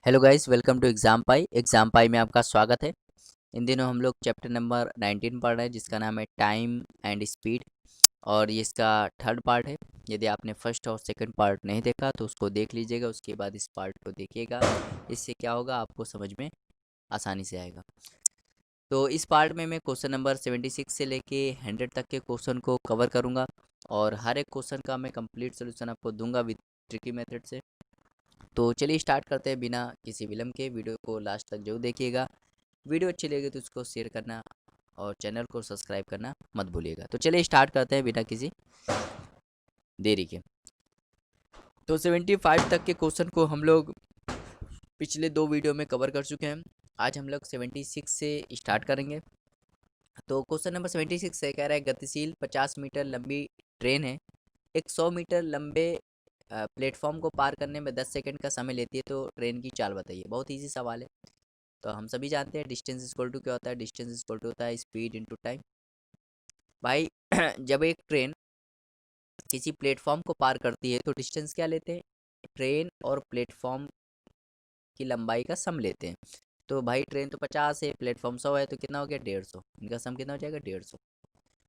Hello guys, welcome to exam pie में आपका स्वागत है। इन दिनों हम लोग चैप्टर नंबर 19 पढ़ रहे हैं जिसका नाम है टाइम एंड स्पीड। और ये इसका थर्ड पार्ट है। यदि आपने फर्स्ट और सेकंड पार्ट नहीं देखा तो उसको देख लीजिएगा, उसके बाद इस पार्ट को देखिएगा। इससे क्या होगा, आपको समझ में आसानी से आएगा। तो इस पार्ट में मैं क्वेश्चन नंबर 76 से लेके 100 तक के क्वेश्चन को कवर करूँगा और हर एक क्वेश्चन का मैं कंप्लीट सोल्यूशन आपको दूंगा विद ट्रिकी मेथड से। तो चलिए स्टार्ट करते हैं बिना किसी विलम्ब के। वीडियो को लास्ट तक जरूर देखिएगा। वीडियो अच्छी लगे तो उसको शेयर करना और चैनल को सब्सक्राइब करना मत भूलिएगा। तो चलिए स्टार्ट करते हैं बिना किसी देरी के। तो 75 तक के क्वेश्चन को हम लोग पिछले दो वीडियो में कवर कर चुके हैं। आज हम लोग 76 से स्टार्ट करेंगे। तो क्वेश्चन नंबर 76 से कह रहा है, गतिशील 50 मीटर लंबी ट्रेन है, एक 100 मीटर लंबे प्लेटफॉर्म को पार करने में 10 सेकंड का समय लेती है, तो ट्रेन की चाल बताइए। बहुत इजी सवाल है। तो हम सभी जानते हैं डिस्टेंस इक्वल टू क्या होता है। डिस्टेंस इक्वल टू होता है स्पीड इनटू टाइम। भाई जब एक ट्रेन किसी प्लेटफॉर्म को पार करती है तो डिस्टेंस क्या लेते हैं, ट्रेन और प्लेटफॉर्म की लंबाई का सम लेते हैं। तो भाई ट्रेन तो 50 है, प्लेटफॉर्म 100 है, तो कितना हो गया 150। इनका सम कितना हो जाएगा 150।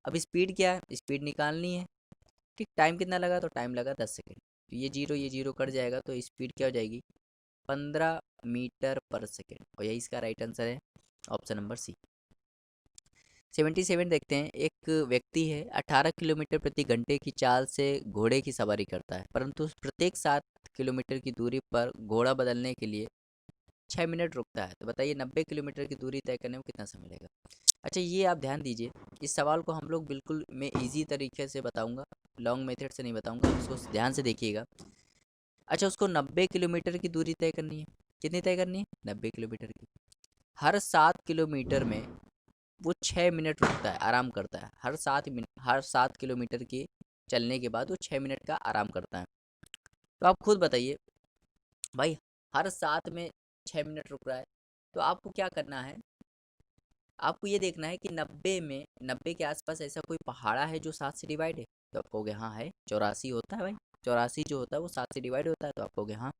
अब स्पीड क्या है, स्पीड निकालनी है। ठीक, टाइम कितना लगा, तो टाइम लगा 10 सेकेंड। तो ये जीरो कट जाएगा तो स्पीड क्या हो जाएगी 15 मीटर पर सेकेंड। और यही इसका राइट आंसर है, ऑप्शन नंबर सी। 77 देखते हैं। एक व्यक्ति है, 18 किलोमीटर प्रति घंटे की चाल से घोड़े की सवारी करता है, परंतु प्रत्येक 7 किलोमीटर की दूरी पर घोड़ा बदलने के लिए 6 मिनट रुकता है। तो बताइए 90 किलोमीटर की दूरी तय करने में कितना समय लगेगा। अच्छा, ये आप ध्यान दीजिए, इस सवाल को हम लोग बिल्कुल मैं इजी तरीके से बताऊंगा, लॉन्ग मेथड से नहीं बताऊंगा, इसको ध्यान से देखिएगा। अच्छा, उसको 90 किलोमीटर की दूरी तय करनी है। कितनी तय करनी है, 90 किलोमीटर की। हर 7 किलोमीटर में वो 6 मिनट रुकता है, आराम करता है। हर 7 किलोमीटर के चलने के बाद वो 6 मिनट का आराम करता है। तो आप खुद बताइए भाई, हर 7 में 6 मिनट रुक रहा है, तो आपको क्या करना है। आपको ये देखना है कि 90 के आसपास ऐसा कोई पहाड़ा है जो 7 से डिवाइड है। तो आप कहोगे हाँ है, 84 होता है भाई। 84 जो होता है वो 7 से डिवाइड होता है, तो आप कहोगे हाँ।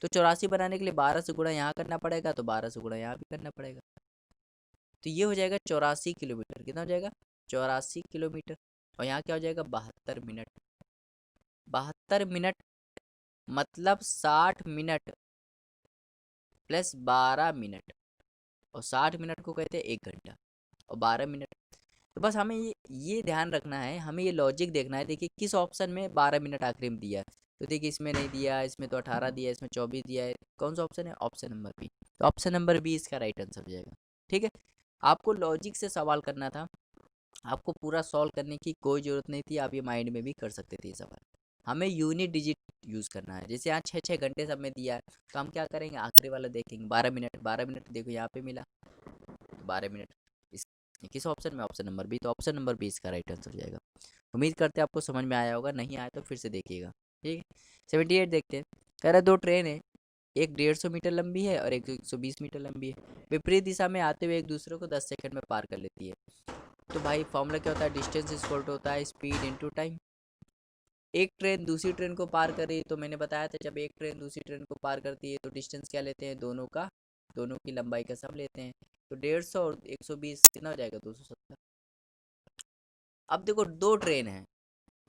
तो 84 बनाने के लिए 12 से गुणा यहाँ करना पड़ेगा, तो 12 से गुणा यहाँ भी करना पड़ेगा। तो ये हो जाएगा 84 किलोमीटर। कितना हो जाएगा 84 किलोमीटर। और यहाँ क्या हो जाएगा 72 मिनट। 72 मिनट मतलब 60 मिनट प्लस 12 मिनट। और 60 मिनट को कहते हैं 1 घंटा। और 12 मिनट, तो बस हमें ये ध्यान रखना है, हमें ये लॉजिक देखना है। देखिए किस ऑप्शन में 12 मिनट आखिरी में दिया है। तो देखिए इसमें नहीं दिया, इसमें तो 18 दिया है, इसमें 24 दिया है। कौन सा ऑप्शन है, ऑप्शन नंबर बी। तो ऑप्शन नंबर बी इसका राइट आंसर हो जाएगा। ठीक है, आपको लॉजिक से सवाल करना था, आपको पूरा सॉल्व करने की कोई ज़रूरत नहीं थी। आप ये माइंड में भी कर सकते थे ये सवाल। हमें यूनिट डिजिट यूज़ करना है। जैसे यहाँ 6 6 घंटे सब में दिया है, तो हम क्या करेंगे, आखिरी वाला देखेंगे 12 मिनट। 12 मिनट देखो यहाँ पे मिला, तो 12 मिनट इस किस ऑप्शन में, ऑप्शन नंबर बी। तो ऑप्शन नंबर बी इसका राइट आंसर हो जाएगा। उम्मीद करते हैं आपको समझ में आया होगा, नहीं आया तो फिर से देखिएगा। ठीक है, 78 देखते हैं। कह रहा है दो ट्रेन है, एक 150 मीटर लंबी है और एक 120 मीटर लंबी है, विपरीत दिशा में आते हुए एक दूसरे को 10 सेकंड में पार कर लेती है। तो भाई फॉर्मूला क्या होता है, डिस्टेंस इक्वल टू होता है स्पीड इनटू टाइम। एक ट्रेन दूसरी ट्रेन को पार कर रही है, तो मैंने बताया था जब एक ट्रेन दूसरी ट्रेन को पार करती है तो डिस्टेंस क्या लेते हैं, दोनों की लंबाई का सम लेते हैं। तो 150 और 120 कितना हो जाएगा 270। अब देखो दो ट्रेन है,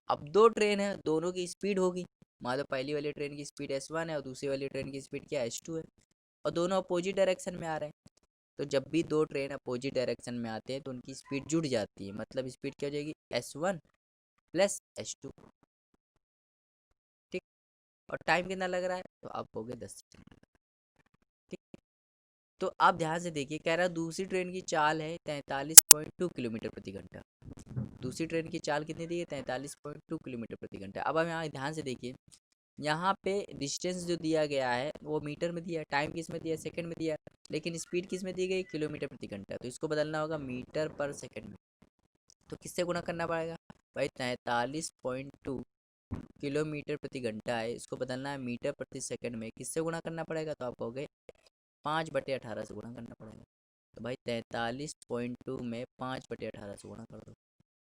अब दो ट्रेन है, दोनों की स्पीड होगी। मान लो पहली वाली ट्रेन की स्पीड S1 है और दूसरी वाली ट्रेन की स्पीड क्या S2 है, और दोनों अपोजिट डायरेक्शन में आ रहे हैं। तो जब भी दो ट्रेन अपोजिट डायरेक्शन में आते हैं तो उनकी स्पीड जुड़ जाती है, मतलब स्पीड क्या हो जाएगी S1 प्लस S2। ठीक, और टाइम कितना लग रहा है, तो आप कहोगे 10 सेकंड। ठीक, तो आप ध्यान से देखिए, कह रहा है दूसरी ट्रेन की चाल है 43.2 किलोमीटर प्रति घंटा। दूसरी ट्रेन की चाल कितनी दी है, 43.2 किलोमीटर प्रति घंटा। अब हम यहाँ ध्यान से देखिए, यहाँ पे डिस्टेंस जो दिया गया है वो मीटर में दिया है, टाइम किस में दिया है, सेकंड में दिया है, लेकिन स्पीड किस में दी गई, किलोमीटर प्रति घंटा। तो इसको बदलना होगा मीटर पर सेकंड में। तो किससे गुणा करना पड़ेगा भाई, 43.2 किलोमीटर प्रति घंटा है, इसको बदलना है मीटर प्रति सेकंड में। किससे गुणा करना पड़ेगा, तो आप कहोगे 5/18 से गुणा करना पड़ेगा। तो भाई 43.2 में 5/18 से गुणा कर दो।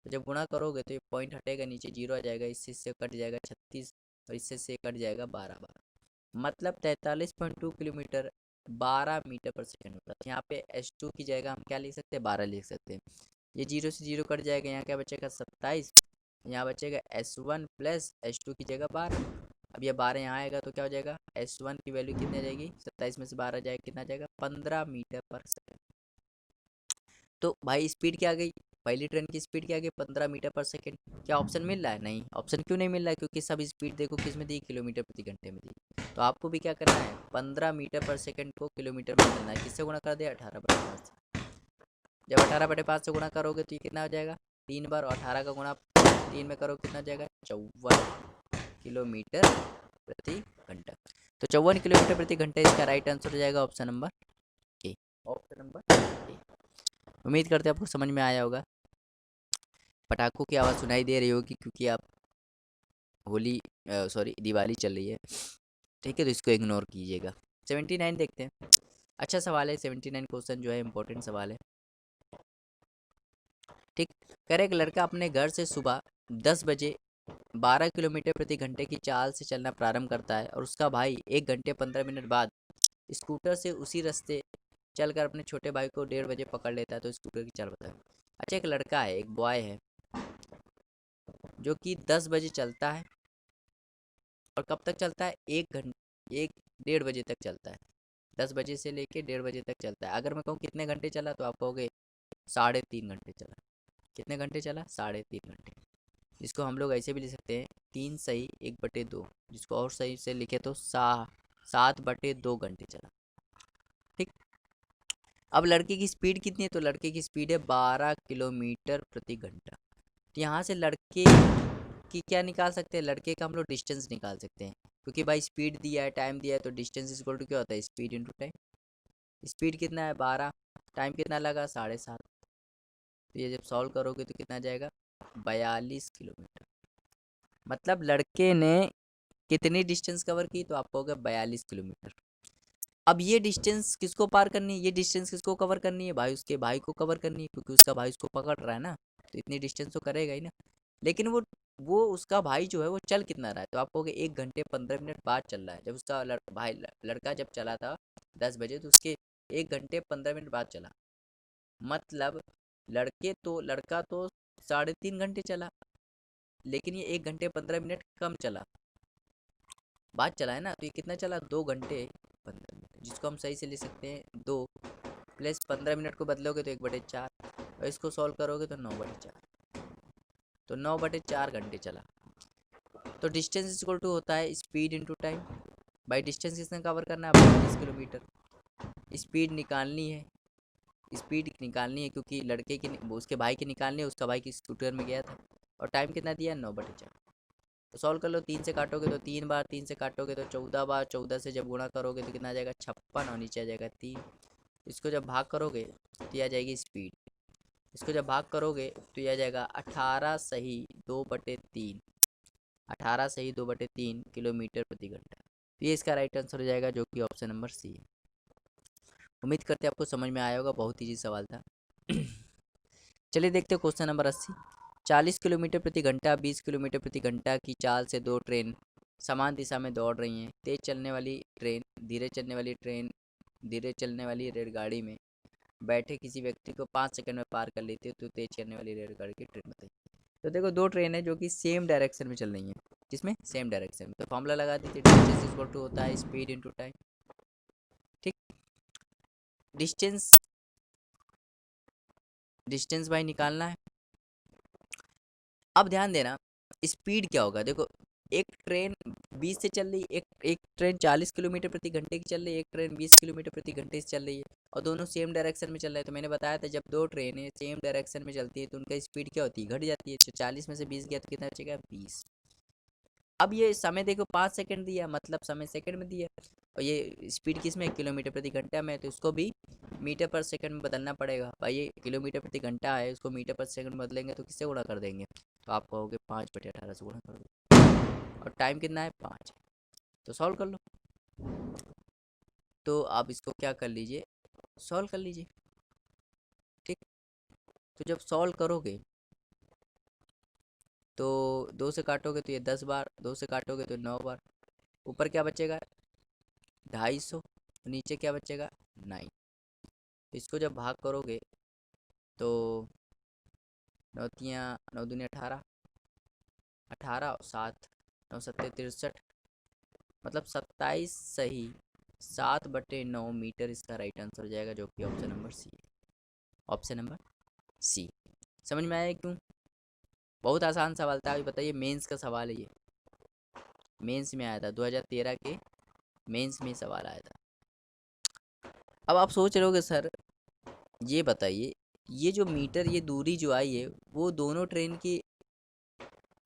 तो जब गुणा करोगे तो ये पॉइंट हटेगा, नीचे जीरो आ जाएगा, इससे कट जाएगा 36 और इससे कट जाएगा 12 12। मतलब 43.2 किलोमीटर 12 मीटर पर सेकेंड होता है। तो यहाँ पे h2 की जगह हम क्या लिख सकते हैं, 12 लिख सकते हैं। ये 0 से 0 कट जाएगा, यहाँ क्या बचेगा 27, यहाँ बचेगा S1 प्लस H2 की जगह 12। अब ये 12 यहाँ आएगा तो क्या हो जाएगा, S1 की वैल्यू कितनी आ जाएगी, 27 में से 12 जाएगा, कितना आ जाएगा 15 मीटर पर सेकेंड। तो भाई स्पीड क्या आ गई, पहली ट्रेन की स्पीड क्या आ गई 15 मीटर पर सेकेंड। क्या ऑप्शन मिल रहा है, नहीं ऑप्शन क्यों नहीं मिल रहा है, क्योंकि सब स्पीड देखो किस में दी, किलोमीटर प्रति घंटे में दी। तो आपको भी क्या करना है, 15 मीटर पर सेकेंड को किलोमीटर में बदलना है। किससे गुणा कर दिया, 18/5 से। जब 18/5 से गुणा करोगे तो ये कितना हो जाएगा, 3 बार, और 18 का गुणा 3 में करो कितना हो जाएगा, 54 किलोमीटर प्रति घंटा। तो 54 किलोमीटर प्रति घंटा इसका राइट आंसर हो जाएगा option number A. Option number A. उम्मीद करते हैं आपको समझ में आया होगा। पटाखों की आवाज़ सुनाई दे रही होगी क्योंकि आप होली सॉरी दिवाली चल रही है, ठीक है, तो इसको इग्नोर कीजिएगा। 79 देखते हैं। अच्छा सवाल है 79 क्वेश्चन जो है इंपॉर्टेंट सवाल है, ठीक। कह रहे एक लड़का अपने घर से सुबह 10 बजे 12 किलोमीटर प्रति घंटे की चाल से चलना प्रारंभ करता है और उसका भाई 1 घंटे 15 मिनट बाद स्कूटर से उसी रास्ते चलकर अपने छोटे भाई को 1:30 बजे पकड़ लेता है। तो स्कूटर की चाल बताए। अच्छा एक लड़का है, एक बॉय है जो कि 10 बजे चलता है और कब तक चलता है, 1 1:30 बजे तक चलता है। 10 बजे से लेके 1:30 बजे तक चलता है। अगर मैं कहूँ कितने घंटे चला तो आप कहोगे 3.5 घंटे चला। कितने घंटे चला, 3.5 घंटे। इसको हम लोग ऐसे भी लिख सकते हैं 3 सही 1/2, जिसको और सही से लिखे तो 7/2 घंटे चला, ठीक। अब लड़के की स्पीड कितनी है, तो लड़के की स्पीड है 12 किलोमीटर प्रति घंटा। तो यहाँ से लड़के की क्या निकाल सकते हैं, लड़के का हम लोग डिस्टेंस निकाल सकते हैं, क्योंकि भाई स्पीड दिया है टाइम दिया है, तो डिस्टेंस इक्वल टू क्या होता है, स्पीड इंटू टाइम। स्पीड कितना है 12, टाइम कितना लगा 7.5। तो ये जब सॉल्व करोगे तो कितना जाएगा 42 किलोमीटर। मतलब लड़के ने कितनी डिस्टेंस कवर की, तो आपको होगा 42 किलोमीटर। अब ये डिस्टेंस किसको पार करनी है, ये डिस्टेंस किसको कवर करनी है, भाई उसके भाई को कवर करनी है, क्योंकि उसका भाई उसको पकड़ रहा है ना, तो इतनी डिस्टेंस तो करेगा ही ना। लेकिन वो उसका भाई जो है वो चल कितना रहा है, तो आप कहोगे 1 घंटे 15 मिनट बाद चल रहा है। जब उसका लड़का जब चला था 10 बजे, तो उसके 1 घंटे 15 मिनट बाद चला। मतलब लड़का तो 3.5 घंटे चला, लेकिन ये 1 घंटे 15 मिनट कम चला, बाद चला है ना। तो ये कितना चला, 2 घंटे 15 मिनट, जिसको हम सही से ले सकते हैं 2 प्लस 15 मिनट को बदलोगे तो 1/4, और इसको सॉल्व करोगे तो 9/4। तो 9/4 घंटे चला। तो डिस्टेंस इक्वल टू होता है speed into time. By distance किसने कवर करना है, 42 किलोमीटर। स्पीड निकालनी है, स्पीड निकालनी है क्योंकि लड़के की उसके भाई की निकालनी है, उसका भाई की स्कूटर में गया था। और टाइम कितना दिया है 9/4। तो सॉल्व कर लो, 3 से काटोगे तो 3 बार, 3 से काटोगे तो 14 बार, 14 से जब गुणा करोगे तो कितना आ जाएगा 56, और नीचे आ जाएगा 3। इसको जब भाग करोगे तो ये आ जाएगी स्पीड। इसको जब भाग करोगे तो ये आ जाएगा 18 सही 2/3, 18 सही 2/3 किलोमीटर प्रति घंटा। तो ये इसका राइट आंसर हो जाएगा, जो कि ऑप्शन नंबर सी है। उम्मीद करते हैं आपको समझ में आया होगा, बहुत ईजी सवाल था। चलिए देखते हैं क्वेश्चन नंबर 80। 40 किलोमीटर प्रति घंटा 20 किलोमीटर प्रति घंटा की चाल से दो ट्रेन समान दिशा में दौड़ रही हैं। तेज चलने वाली ट्रेन धीरे चलने वाली रेलगाड़ी में बैठे किसी व्यक्ति को 5 सेकंड में पार कर लेती है, तो तेज चलने वाली रेलगाड़ी की ट्रेन बताइए। तो देखो दो ट्रेन है जो कि सेम डायरेक्शन में चल रही हैं। किसमें, सेम डायरेक्शन में। तो फॉर्मूला लगा दीजिए, डिस्टेंस इक्वल टू होता है स्पीड इंटू टाइम, ठीक। डिस्टेंस डिस्टेंस भाई निकालना है। अब ध्यान देना स्पीड क्या होगा, देखो एक ट्रेन 20 से चल रही, एक ट्रेन 40 किलोमीटर प्रति घंटे की चल रही है, एक ट्रेन 20 किलोमीटर प्रति घंटे से चल रही है, और दोनों सेम डायरेक्शन में चल रहे हैं। तो मैंने बताया था जब दो ट्रेनें सेम डायरेक्शन में चलती है तो उनका स्पीड क्या होती है, घट जाती है। 40 में से 20 गया तो कितना बचेगा 20। अब ये समय देखो 5 सेकंड दिया, मतलब समय सेकंड में दिया, और ये स्पीड किस में, किलोमीटर प्रति घंटा में, तो इसको भी मीटर पर सेकंड में बदलना पड़ेगा। भाई ये किलोमीटर प्रति घंटा है, उसको मीटर पर सेकंड में बदलेंगे तो किससे गुणा कर देंगे, तो आप कहोगे 5/18 से गुणा कर दो। और टाइम कितना है 5, तो सॉल्व कर लो। तो आप इसको क्या कर लीजिए, सॉल्व कर लीजिए, ठीक। तो जब सॉल्व करोगे तो 2 से काटोगे तो ये 10 बार, 2 से काटोगे तो 9 बार, ऊपर क्या बचेगा 250, तो नीचे क्या बचेगा 9। इसको जब भाग करोगे तो 9 18, 18 और 7 9 7 63, मतलब 27 सही 7/9 मीटर इसका राइट आंसर हो जाएगा, जो कि ऑप्शन नंबर सी है। Option number C. समझ में आया क्यों? बहुत आसान सवाल था। अभी बताइए, मेंस का सवाल है ये, मेंस में आया था 2013 के मेंस में सवाल आया था। अब आप सोच रहे होगे सर ये बताइए, ये जो मीटर ये दूरी जो आई है वो दोनों ट्रेन की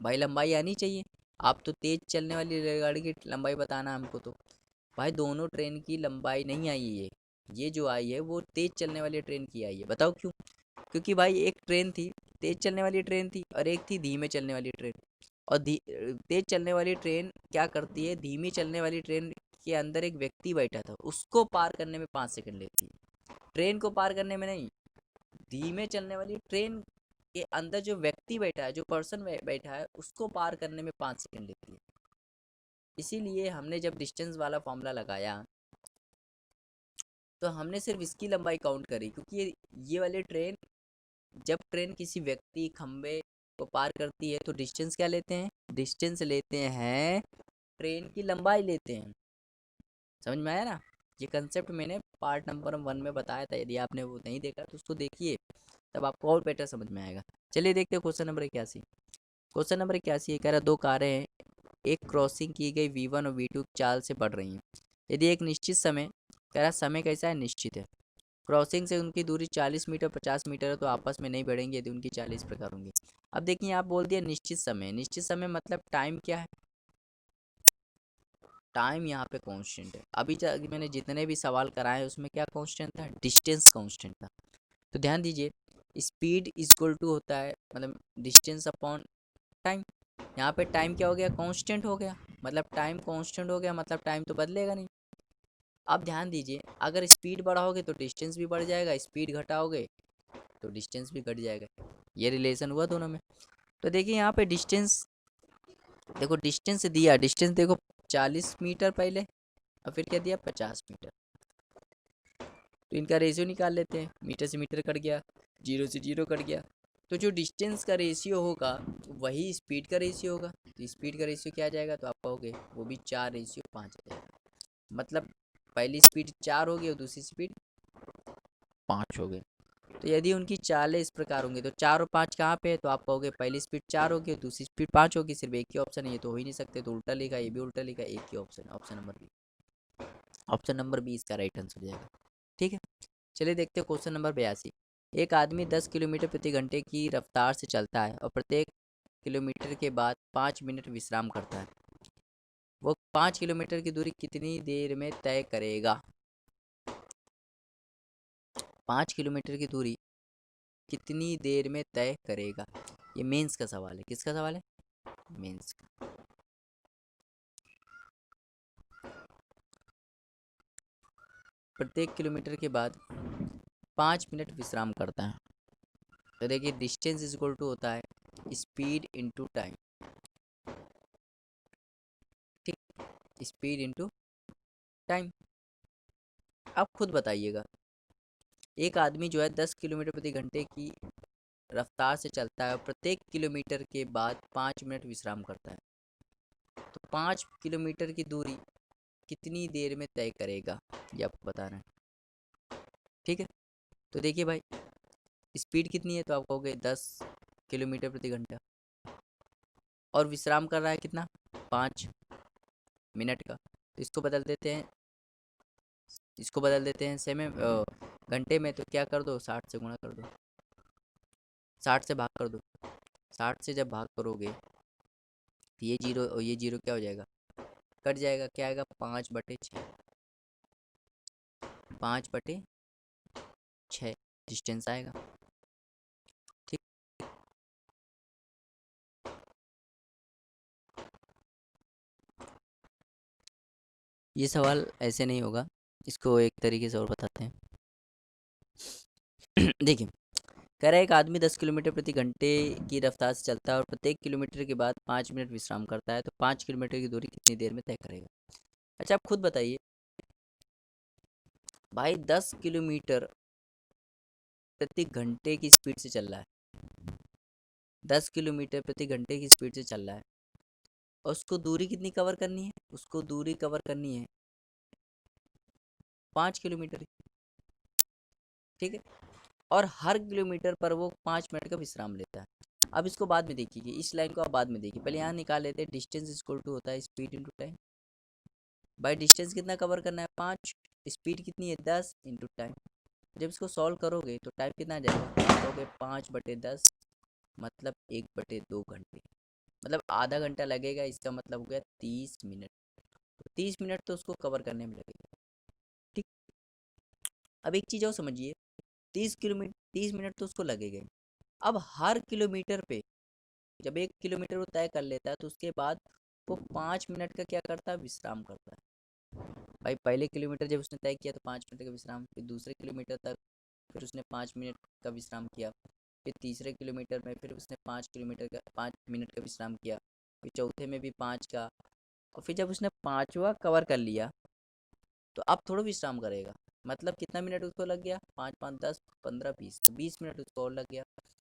भाई लंबाई आनी चाहिए। आप तो तेज चलने वाली रेलगाड़ी की लंबाई बताना हमको, तो भाई दोनों ट्रेन की लंबाई नहीं आई है ये जो आई है वो तेज चलने वाली ट्रेन की आई है। बताओ क्यों? क्योंकि भाई एक ट्रेन थी तेज चलने वाली ट्रेन थी और एक थी धीमे चलने वाली ट्रेन। और तेज चलने वाली ट्रेन क्या करती है, धीमी चलने वाली ट्रेन के अंदर एक व्यक्ति बैठा था, उसको पार करने में 5 सेकंड लेती है, ट्रेन को पार करने में नहीं। धीमे चलने वाली ट्रेन के अंदर जो व्यक्ति बैठा है, जो पर्सन बैठा है, उसको पार करने में 5 सेकंड लेती है। इसीलिए हमने जब डिस्टेंस वाला फॉर्मूला लगाया तो हमने सिर्फ इसकी लंबाई काउंट करी, क्योंकि ये वाली ट्रेन, जब ट्रेन किसी व्यक्ति खंबे को पार करती है तो डिस्टेंस क्या लेते हैं, डिस्टेंस लेते हैं ट्रेन की लंबाई लेते हैं। समझ में आया ना? ये कंसेप्ट मैंने पार्ट नंबर 1 में बताया था, यदि आपने वो नहीं देखा तो उसको देखिए, तब आपको और बेटर समझ में आएगा। चलिए देखते हैं क्वेश्चन नंबर 81। क्वेश्चन नंबर 81 ये कह रहा, दो कारें हैं, एक क्रॉसिंग की गई V1 और V2 चाल से बढ़ रही हैं। यदि एक निश्चित समय, कह रहा समय कैसा है, निश्चित है, क्रॉसिंग से उनकी दूरी 40 मीटर 50 मीटर है, तो आपस में नहीं बढ़ेंगे यदि उनकी 40 प्रकार होंगी। अब देखिए आप बोल दिया निश्चित समय, निश्चित समय मतलब टाइम क्या है, टाइम यहाँ पे कांस्टेंट है। अभी तक मैंने जितने भी सवाल कराए उसमें क्या कांस्टेंट था, डिस्टेंस कांस्टेंट था। तो ध्यान दीजिए, स्पीड इक्वल टू होता है मतलब डिस्टेंस अपॉन टाइम। यहाँ पे टाइम क्या हो गया, कांस्टेंट हो गया, मतलब टाइम कांस्टेंट हो गया, मतलब टाइम तो बदलेगा नहीं। अब ध्यान दीजिए, अगर स्पीड बढ़ाओगे तो डिस्टेंस भी बढ़ जाएगा, स्पीड घटाओगे तो डिस्टेंस भी घट जाएगा। ये रिलेशन हुआ दोनों में। तो देखिए यहाँ पे डिस्टेंस, देखो डिस्टेंस दिया, डिस्टेंस देखो 40 मीटर पहले और फिर क्या दिया 50 मीटर। तो इनका रेशियो निकाल लेते हैं, मीटर से मीटर कट गया, जीरो से जीरो कट गया, तो जो डिस्टेंस का रेशियो होगा वही स्पीड का रेशियो होगा। तो स्पीड का रेशियो क्या आ जाएगा, तो आप कहोगे वो भी 4:5 आ जाएगा। मतलब पहली स्पीड 4 होगी और दूसरी स्पीड 5 हो गई। तो यदि उनकी चालें इस प्रकार होंगी तो 4 और 5 कहाँ पे है, तो आप कहोगे पहली स्पीड 4 होगी और दूसरी स्पीड 5 होगी। सिर्फ एक ही ऑप्शन है, ये तो हो ही नहीं सकते, तो उल्टा लिखा, ये भी उल्टा लिखा, एक ही option, option number B. Option number B इसका राइट आंसर हो जाएगा। ठीक है, चलिए देखते हैं क्वेश्चन नंबर 82। एक आदमी 10 किलोमीटर प्रति घंटे की रफ्तार से चलता है और प्रत्येक किलोमीटर के बाद 5 मिनट विश्राम करता है। वो 5 किलोमीटर की दूरी कितनी देर में तय करेगा? 5 किलोमीटर की दूरी कितनी देर में तय करेगा? ये मेंस का सवाल है। किसका सवाल है? मेंस का। प्रत्येक किलोमीटर के बाद 5 मिनट विश्राम करता है। तो देखिए डिस्टेंस इज इक्वल टू होता है स्पीड इंटू टाइम। ठीक, स्पीड इंटू टाइम। आप खुद बताइएगा, एक आदमी जो है 10 किलोमीटर प्रति घंटे की रफ्तार से चलता है और प्रत्येक किलोमीटर के बाद 5 मिनट विश्राम करता है, तो 5 किलोमीटर की दूरी कितनी देर में तय करेगा, ये आपको बताना है। ठीक है, तो देखिए भाई स्पीड कितनी है, तो आप कहोगे 10 किलोमीटर प्रति घंटा, और विश्राम कर रहा है कितना, 5 मिनट का। तो इसको बदल देते हैं समय घंटे में, तो क्या कर दो 60 से गुणा कर दो, 60 से भाग कर दो। 60 से जब भाग करोगे तो ये जीरो और ये जीरो क्या हो जाएगा, कट जाएगा। क्या आएगा, 5/6, 5/6 डिस्टेंस आएगा। ठीक, ये सवाल ऐसे नहीं होगा, इसको एक तरीके से और बताते हैं। देखिए, कह रहा है एक आदमी 10 किलोमीटर प्रति घंटे की रफ्तार से चलता है और प्रत्येक किलोमीटर के बाद 5 मिनट विश्राम करता है, तो 5 किलोमीटर की दूरी कितनी देर में तय करेगा? अच्छा आप खुद बताइए, भाई 10 किलोमीटर प्रति घंटे की स्पीड से चल रहा है। 10 किलोमीटर प्रति घंटे की स्पीड से चल रहा है। और उसको दूरी कितनी कवर करनी है? उसको दूरी कवर करनी है 5 किलोमीटर। ठीक है। और हर किलोमीटर पर वो 5 मिनट का विश्राम लेता है। अब इसको बाद में देखिए, इस लाइन को आप बाद में देखिए, पहले यहाँ निकाल लेते हैं। डिस्टेंस इक्वल टू होता है स्पीड इंटू टाइम। भाई डिस्टेंस कितना कवर करना है? 5। स्पीड कितनी है? 10 इंटू टाइम। जब इसको सॉल्व करोगे तो टाइम कितना आ जाएगा? कहोगे 5/10, मतलब 1/2 घंटे, मतलब आधा घंटा लगेगा। इसका मतलब हो गया 30 मिनट। तो 30 मिनट तो उसको कवर करने में लगेगा। ठीक। अब एक चीज़ और समझिए, 30 मिनट तो उसको लगेगा ही। अब हर किलोमीटर पे जब 1 किलोमीटर वो तय कर लेता है तो उसके बाद वो 5 मिनट का क्या करता है? विश्राम करता है। भाई पहले किलोमीटर जब उसने तय किया तो 5 मिनट का विश्राम, फिर दूसरे किलोमीटर तक फिर उसने 5 मिनट का विश्राम किया, फिर तीसरे किलोमीटर में फिर उसने 5 मिनट का विश्राम किया, फिर चौथे में भी 5 का। और फिर जब उसने पाँचवा कवर कर लिया तो अब थोड़ा विश्राम करेगा। मतलब कितना मिनट उसको लग गया? 5 5 10 15 20, तो 20 मिनट उसको और लग गया।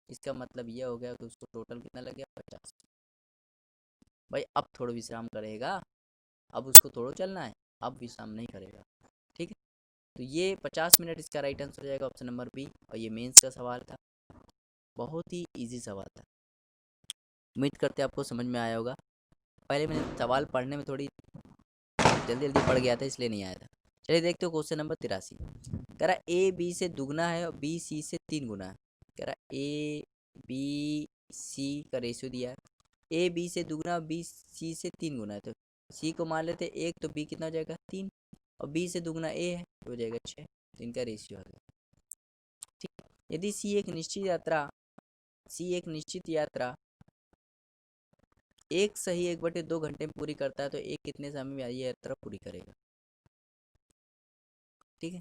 इसका मतलब ये हो गया कि उसको टोटल कितना लग गया? 50। भाई अब थोड़ा विश्राम करेगा, अब उसको थोड़ा चलना है, अब विश्राम नहीं करेगा। ठीक है। तो ये 50 मिनट इसका राइट आंसर हो जाएगा, ऑप्शन नंबर बी। और ये मेंस का सवाल था, बहुत ही इजी सवाल था। उम्मीद करते आपको समझ में आया होगा। पहले मैंने सवाल पढ़ने में थोड़ी जल्दी जल्दी पढ़ गया था, इसलिए नहीं आया था। चलिए देखते हो क्वेश्चन नंबर 83। कह रहा ए बी से दुगना है और बी सी से 3 गुना है। कह रहा ए बी सी का रेशियो दिया है। ए बी से दुगना और बी सी से 3 गुना है, तो सी को मान लेते 1, तो बी कितना हो जाएगा? 3। और बी से दुगना ए है तो हो जाएगा 6। तो इनका रेशियो आ गया। ठीक। यदि सी एक निश्चित यात्रा एक सही 1/2 घंटे में पूरी करता है तो एक कितने समय में ये यात्रा पूरी करेगा? ठीक है।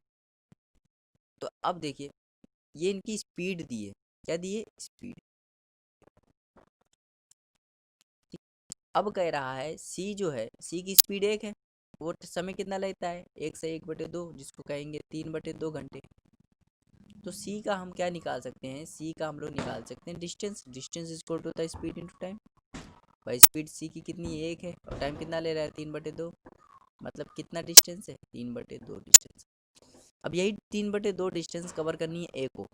तो अब देखिए, ये इनकी स्पीड दी है। क्या दी है? स्पीड। अब कह रहा है सी जो है, सी की स्पीड 1 है, वो समय कितना लेता है? 1 से 1/2, जिसको कहेंगे 3/2 घंटे। तो सी का हम क्या निकाल सकते हैं? सी का हम लोग निकाल सकते हैं डिस्टेंस। डिस्टेंस इक्वल टू होता है स्पीड इंटू टाइम। भाई स्पीड सी की कितनी? 1 है, और टाइम कितना ले रहा है? 3/2। मतलब कितना डिस्टेंस है? 3/2 डिस्टेंस। अब यही 3/2 डिस्टेंस कवर करनी है ए को,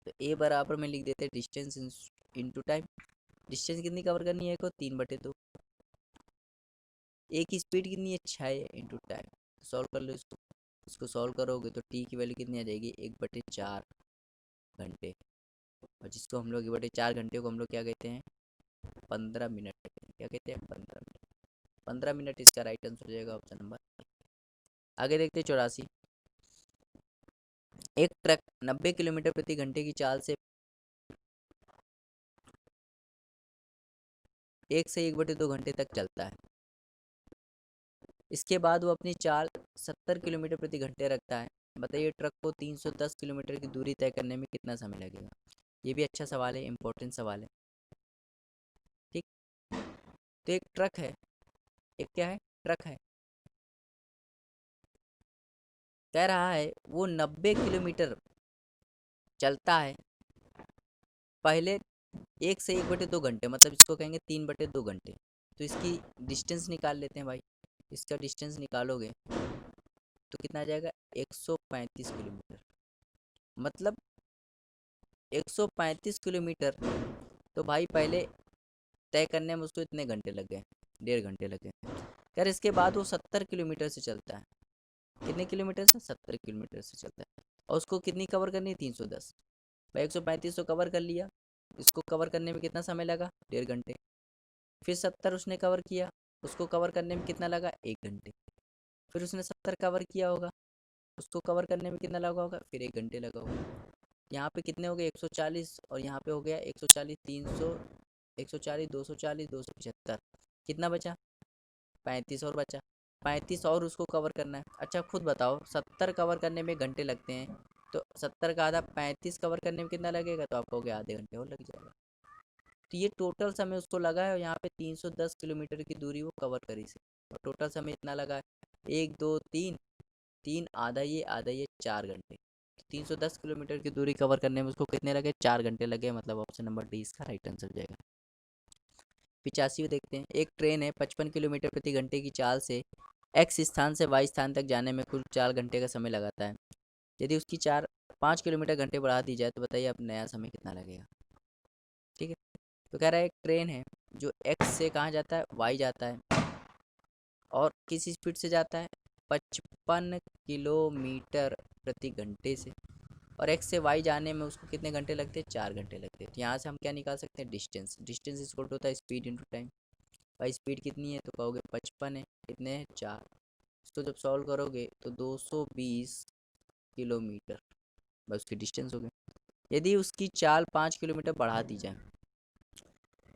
तो ए बराबर में लिख देते हैं डिस्टेंस इंटू टाइम। डिस्टेंस कितनी कवर करनी है? ए को 3/2। ए की स्पीड कितनी है? 6 इंटू टाइम। सॉल्व कर लो इसको। इसको सॉल्व करोगे तो टी की वैल्यू कितनी आ जाएगी? 1/4 घंटे। और जिसको हम लोग 1/4 घंटे को हम लोग क्या कहते हैं? 15 मिनट। क्या कहते हैं? 15 मिनट। 15 मिनट इसका राइट आंसर हो जाएगा, ऑप्शन नंबर। आगे देखते हैं 84। एक ट्रक 90 किलोमीटर प्रति घंटे की चाल से 1 से 1/2 घंटे तक चलता है। इसके बाद वो अपनी चाल 70 किलोमीटर प्रति घंटे रखता है। बताइए ट्रक को 310 किलोमीटर की दूरी तय करने में कितना समय लगेगा? ये भी अच्छा सवाल है, इम्पोर्टेंट सवाल है। ठीक। तो एक ट्रक है, एक क्या है? ट्रक है। कह रहा है वो 90 किलोमीटर चलता है पहले 1 से 1/2 घंटे, मतलब इसको कहेंगे 3/2 घंटे। तो इसकी डिस्टेंस निकाल लेते हैं भाई। इसका डिस्टेंस निकालोगे तो कितना आ जाएगा? 135 किलोमीटर। मतलब 135 किलोमीटर, तो भाई पहले तय करने में उसको इतने घंटे लग गए, 1.5 घंटे लग गए। यार इसके बाद वो 70 किलोमीटर से चलता है। कितने किलोमीटर से? 70 किलोमीटर से चलता है। और उसको कितनी कवर करनी है? 310। भाई 135 तो कवर कर लिया, इसको कवर करने में कितना समय लगा? 1.5 घंटे। फिर 70 उसने कवर किया, उसको कवर करने में कितना लगा? 1 घंटे। फिर उसने 70 कवर किया होगा, उसको कवर करने में कितना लगा होगा? फिर 1 घंटे लगा होगा। यहाँ पे कितने हो गए? 140, और यहाँ पे हो गया 140, 300, 140, 240, 275। कितना बचा? 35 और बचा। 35 और उसको कवर करना है। अच्छा खुद बताओ, 70 कवर करने में घंटे लगते हैं, तो 70 का आधा 35 कवर करने में कितना लगेगा? तो आप कहोगे आधे घंटे और लग जाएगा। तो ये टोटल समय उसको लगा है, और यहाँ पे 310 किलोमीटर की दूरी वो कवर करी से, और टोटल समय इतना लगा है। 1 2 3 3 आधा ये 4 घंटे। 310 किलोमीटर की दूरी कवर करने में उसको कितने लगे? 4 घंटे लगे। मतलब ऑप्शन नंबर डी इसका राइट आंसर हो जाएगा। 85 देखते हैं। एक ट्रेन है 55 किलोमीटर प्रति घंटे की चाल से एक्स स्थान से वाई स्थान तक जाने में कुल 4 घंटे का समय लगाता है। यदि उसकी 5 किलोमीटर घंटे बढ़ा दी जाए तो बताइए अब नया समय कितना लगेगा। ठीक है, तो कह रहा है एक ट्रेन है जो एक्स से कहाँ जाता है? वाई जाता है, और किस स्पीड से जाता है? 55 किलोमीटर प्रति घंटे से, और एक्स से वाई जाने में उसको कितने घंटे लगते हैं? 4 घंटे लगते हैं। तो यहाँ से हम क्या निकाल सकते हैं? डिस्टेंस। डिस्टेंस इक्वल टू होता है स्पीड इंटू टाइम। भाई स्पीड कितनी है? तो कहोगे 55 है, कितने हैं? 4। इसको जब सॉल्व करोगे तो 220 किलोमीटर बस उसकी डिस्टेंस हो गई। यदि उसकी चाल 5 किलोमीटर बढ़ा दी जाए,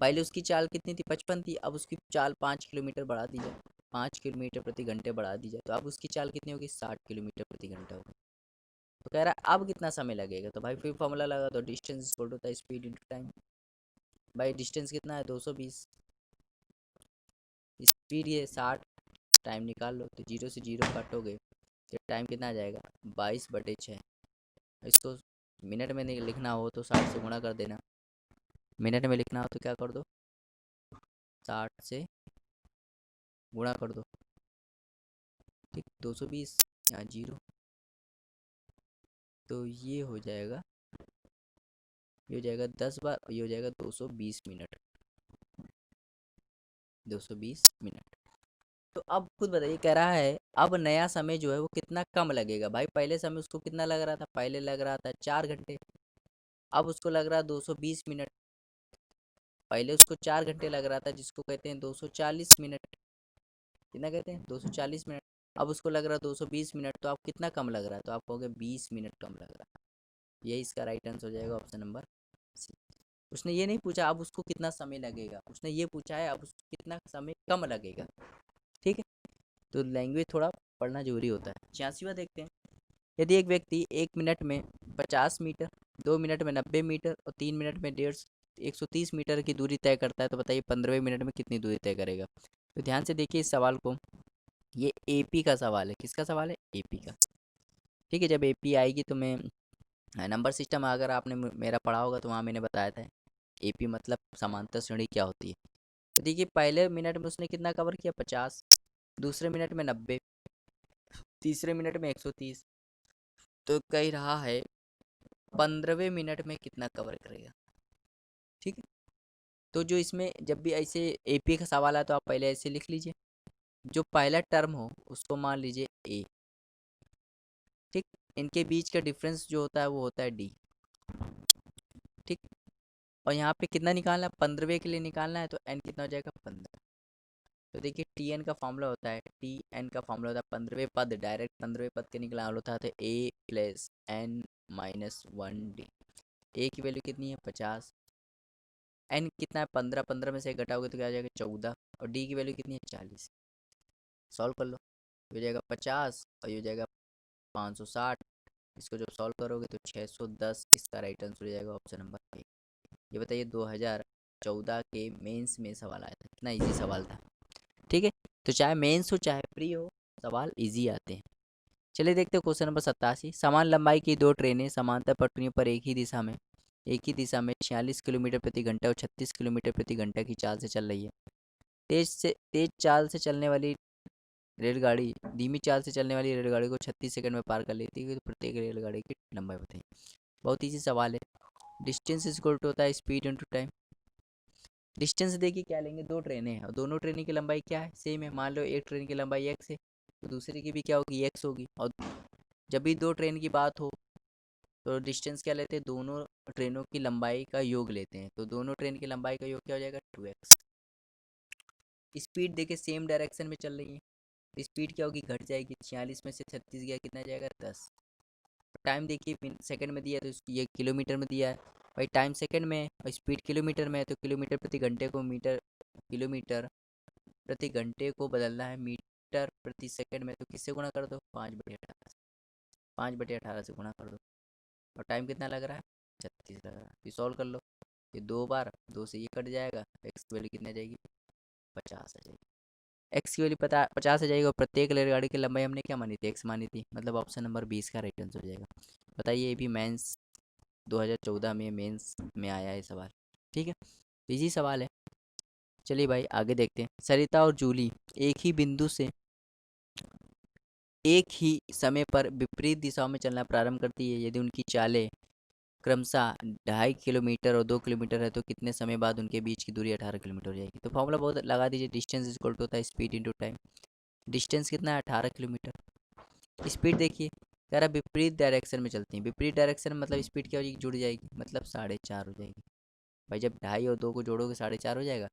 पहले उसकी चाल कितनी थी? 55 थी, अब उसकी चाल 5 किलोमीटर बढ़ा दी जाए, 5 किलोमीटर प्रति घंटे बढ़ा दी जाए, तो अब उसकी चाल कितनी होगी? 60 किलोमीटर प्रति घंटा होगी। तो कह रहा है अब कितना समय लगेगा? तो भाई फिर फॉर्मूला लगा दो, डिस्टेंस इक्वल टू होता है स्पीड इंटू टाइम। भाई डिस्टेंस कितना है? 220, स्पीड ये 60, टाइम निकाल लो। तो 0 से 0 काटोगे तो टाइम कितना आ जाएगा? 22/6। इसको मिनट में नहीं लिखना हो तो 60 से गुणा कर देना, मिनट में लिखना हो तो क्या कर दो? 60 से गुणा कर दो। ठीक, 220 यहाँ 0, तो ये हो जाएगा, ये हो जाएगा 10 बार, ये हो जाएगा 220 मिनट। 220 मिनट। तो अब खुद बताइए, कह रहा है अब नया समय जो है वो कितना कम लगेगा। भाई पहले समय उसको कितना लग रहा था? पहले लग रहा था 4 घंटे, अब उसको लग रहा है 220 मिनट। पहले उसको 4 घंटे लग रहा था, जिसको कहते हैं 240 मिनट। कितना कहते हैं? 240 मिनट। अब उसको लग रहा है 220 मिनट, तो आप कितना कम लग रहा है? तो आप कहोगे 20 मिनट कम लग रहा है। यही इसका राइट आंसर हो जाएगा, ऑप्शन नंबर सी। उसने ये नहीं पूछा अब उसको कितना समय लगेगा, उसने ये पूछा है अब उसको कितना समय कम लगेगा। ठीक है, तो लैंग्वेज थोड़ा पढ़ना जरूरी होता है। 86वां देखते हैं। यदि एक व्यक्ति 1 मिनट में 50 मीटर, 2 मिनट में 90 मीटर और 3 मिनट में 130 मीटर की दूरी तय करता है, तो बताइए 15वें मिनट में कितनी दूरी तय करेगा। तो ध्यान से देखिए इस सवाल को, ये एपी का सवाल है। किसका सवाल है? एपी का। ठीक है, जब एपी आएगी तो मैं नंबर सिस्टम अगर आपने मेरा पढ़ा होगा तो वहाँ मैंने बताया था एपी मतलब समांतर श्रेणी क्या होती है। तो देखिए पहले मिनट में उसने कितना कवर किया? 50, दूसरे मिनट में 90, तीसरे मिनट में 130, तो कह रहा है 15वें मिनट में कितना कवर करेगा। ठीक है, तो जो इसमें जब भी ऐसे एपी का सवाल आए तो आप पहले ऐसे लिख लीजिए, जो पहला टर्म हो उसको मान लीजिए ए। ठीक, इनके बीच का डिफरेंस जो होता है वो होता है डी। ठीक, और यहाँ पे कितना निकालना है? 15वें के लिए निकालना है, तो एन कितना हो जाएगा? 15। तो देखिए टी एन का फॉर्मूला होता है, टी एन का फॉर्मूला होता है 15वें पद, डायरेक्ट 15वें पद के निकला होता है ए प्लस एन माइनस 1 डी। ए की वैल्यू कितनी है? 50। एन कितना है? 15, 15 में से एक घटाओगे तो क्या आ जाएगा? 14। और डी की वैल्यू कितनी है? 40। सॉल्व कर लो, ये हो जाएगा 50 और ये हो जाएगा 560। इसको जब सॉल्व करोगे तो 610 इसका राइट आंसर हो जाएगा, ऑप्शन नंबर ए। ये बताइए 2014 के मेंस में सवाल आया था, कितना इजी सवाल था। ठीक है, तो चाहे मेंस हो चाहे प्री हो, सवाल इजी आते हैं। चलिए देखते हैं क्वेश्चन नंबर 87। समान लंबाई की दो ट्रेनें समांतर पटरियों पर एक ही दिशा में 46 किलोमीटर प्रति घंटा और 36 किलोमीटर प्रति घंटा की चाल से चल रही है। तेज चाल से चलने वाली रेलगाड़ी धीमी चाल से चलने वाली रेलगाड़ी को 36 सेकंड में पार कर लेती है, तो प्रत्येक रेलगाड़ी की लंबाई बताइए। बहुत इजी सवाल है। डिस्टेंस इक्वल टू होता है स्पीड इंटू टाइम। डिस्टेंस देखिए क्या लेंगे, दो ट्रेनें हैं और दोनों ट्रेन की लंबाई क्या है? सेम है। मान लो एक ट्रेन की लंबाई एक्स है तो दूसरे की भी क्या होगी? एक्स होगी। और जब भी दो ट्रेन की बात हो तो डिस्टेंस क्या लेते हैं? दोनों ट्रेनों की लंबाई का योग लेते हैं, तो दोनों ट्रेन की लंबाई का योग क्या हो जाएगा? 2x। स्पीड देखिए सेम डायरेक्शन में चल रही है, स्पीड क्या होगी? घट जाएगी। 46 में से 36 गया, कितना जाएगा? 10। टाइम देखिए सेकंड में दिया है तो ये किलोमीटर में दिया है। भाई टाइम सेकंड में है और स्पीड किलोमीटर में है, तो किलोमीटर प्रति घंटे को किलोमीटर प्रति घंटे को बदलना है मीटर प्रति सेकंड में, तो किससे गुणा कर दो? 5/18 से। 5/18 से गुणा कर दो। और टाइम कितना लग रहा है? 36 लग रहा है। ये सॉल्व कर लो, ये 2 बार 2 से ये कट जाएगा, एक्स की वैल्यू कितनी आ जाएगी? 50 आ जाएगी। एक्स की वैल्यू पता 50 आ जाएगी और प्रत्येक रेलगाड़ी की लंबाई हमने क्या मानी थी, एक्स मानी थी, मतलब ऑप्शन नंबर 20 का राइट आंसर हो जाएगा। बताइए, ये भी मेंस 2014 में मेंस में आया है सवाल। ठीक है, इजी सवाल है। चलिए भाई आगे देखते हैं। सरिता और जूली एक ही बिंदु से एक ही समय पर विपरीत दिशाओं में चलना प्रारंभ करती है। यदि उनकी चालें क्रमशः 2.5 किलोमीटर और 2 किलोमीटर है तो कितने समय बाद उनके बीच की दूरी 18 किलोमीटर हो जाएगी। तो फॉर्मूला बहुत लगा दीजिए, डिस्टेंस इक्वल टू होता है स्पीड इंटू टाइम। डिस्टेंस कितना है, 18 किलोमीटर। स्पीड देखिए, कह रहा विपरीत डायरेक्शन में चलती हैं। विपरीत डायरेक्शन में मतलब स्पीड क्या हो जाएगी, जुड़ जाएगी, मतलब 4.5 हो जाएगी। भाई जब 2.5 और 2 को जोड़ोगे 4.5 हो जाएगा।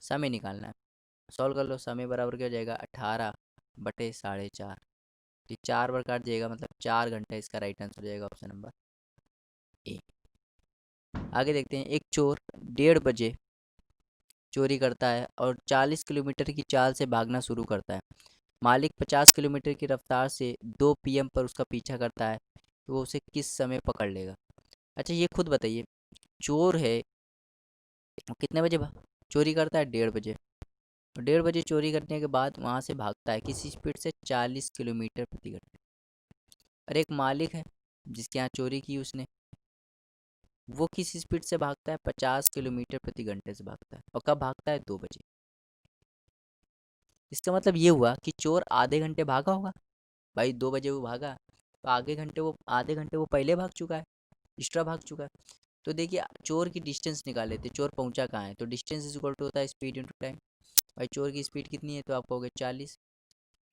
समय निकालना है, सॉल्व कर लो। समय बराबर क्या हो जाएगा, 18/4.5। तो 4 बार काट जाएगा, मतलब 4 घंटे। इसका राइट आंसर हो जाएगा ऑप्शन नंबर ए। आगे देखते हैं। एक चोर 1:30 बजे चोरी करता है और 40 किलोमीटर की चाल से भागना शुरू करता है। मालिक 50 किलोमीटर की रफ्तार से 2 PM पर उसका पीछा करता है, तो वो उसे किस समय पकड़ लेगा। अच्छा ये खुद बताइए, चोर है, वो कितने बजे चोरी करता है, 1:30 बजे। और 1:30 बजे चोरी करने के बाद वहाँ से भागता है किसी स्पीड से 40 किलोमीटर प्रति घंटे। और एक मालिक है जिसके यहाँ चोरी की उसने, वो किस स्पीड से भागता है, 50 किलोमीटर प्रति घंटे से भागता है। और कब भागता है, 2 बजे। इसका मतलब ये हुआ कि चोर आधे घंटे भागा होगा। भाई 2 बजे वो भागा, तो आधे घंटे वो पहले भाग चुका है, एक्स्ट्रा भाग चुका है। तो देखिए चोर की डिस्टेंस निकाल लेते, चोर पहुंचा कहाँ है। तो डिस्टेंस इज इक्वल टू होता है स्पीड इंटू टाइम। भाई चोर की स्पीड कितनी है, तो आप कहोगे 40।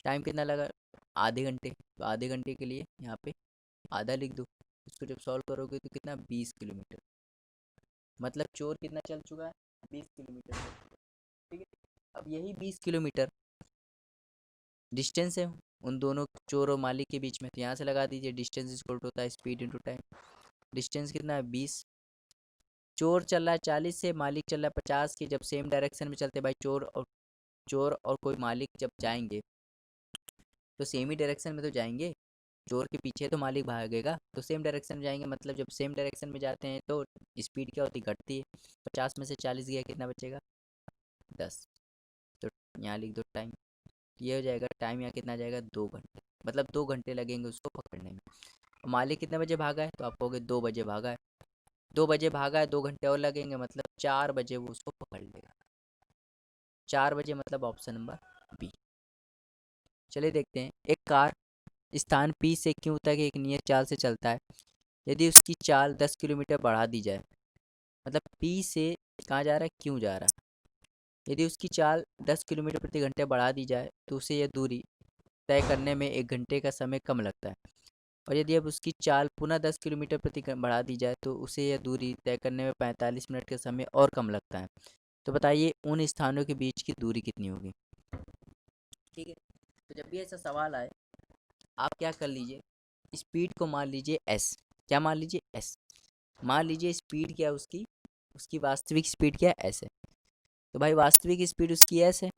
टाइम कितना लगा, आधे घंटे। तो आधे घंटे के लिए यहाँ पे आधा लिख दो। इसको जब सॉल्व करोगे तो कितना, 20 किलोमीटर। मतलब चोर कितना चल चुका है, 20 किलोमीटर। ठीक है, अब यही 20 किलोमीटर डिस्टेंस है उन दोनों चोर और मालिक के बीच में। तो यहाँ से लगा दीजिए, डिस्टेंस इक्वल टू होता है स्पीड इंटू टाइम। डिस्टेंस कितना है, 20। चोर चल रहा है 40 से, मालिक चल रहा है 50 की। जब सेम डायरेक्शन में चलते भाई, चोर और कोई मालिक जब जाएंगे तो सेम ही डायरेक्शन में तो जाएंगे। चोर के पीछे तो मालिक भागेगा, तो सेम डायरेक्शन में जाएंगे। मतलब जब सेम डायरेक्शन में जाते हैं तो स्पीड क्या होती है, घटती है। 50 में से 40 गया, कितना बचेगा, 10। तो यहाँ लिख दो टाइम। ये हो जाएगा टाइम, यहाँ कितना जाएगा, 2 घंटे। मतलब 2 घंटे लगेंगे उसको पकड़ने में। मालिक कितने बजे भागा है, तो आप कहोगे 2 बजे भागा है। 2 बजे भागा है, 2 घंटे और लगेंगे, मतलब 4 बजे वो उसको पकड़ लेगा। 4 बजे, मतलब ऑप्शन नंबर बी। चलिए देखते हैं। एक कार स्थान P से Q तक एक नियत चाल से चलता है। यदि उसकी चाल 10 किलोमीटर बढ़ा दी जाए, मतलब P से कहाँ जा रहा है, Q जा रहा है। यदि उसकी चाल 10 किलोमीटर प्रति घंटे बढ़ा दी जाए तो उसे यह दूरी तय करने में 1 घंटे का समय कम लगता है। और यदि अब उसकी चाल पुनः 10 किलोमीटर बढ़ा दी जाए तो उसे यह दूरी तय करने में 45 मिनट का समय और कम लगता है। तो बताइए उन स्थानों के बीच की दूरी कितनी होगी। ठीक है, तो जब भी ऐसा सवाल आए, आप क्या कर लीजिए, स्पीड को मान लीजिए एस। क्या मान लीजिए, एस। मान लीजिए स्पीड क्या है उसकी, उसकी वास्तविक स्पीड क्या है, एस है। तो भाई वास्तविक स्पीड उसकी एस है,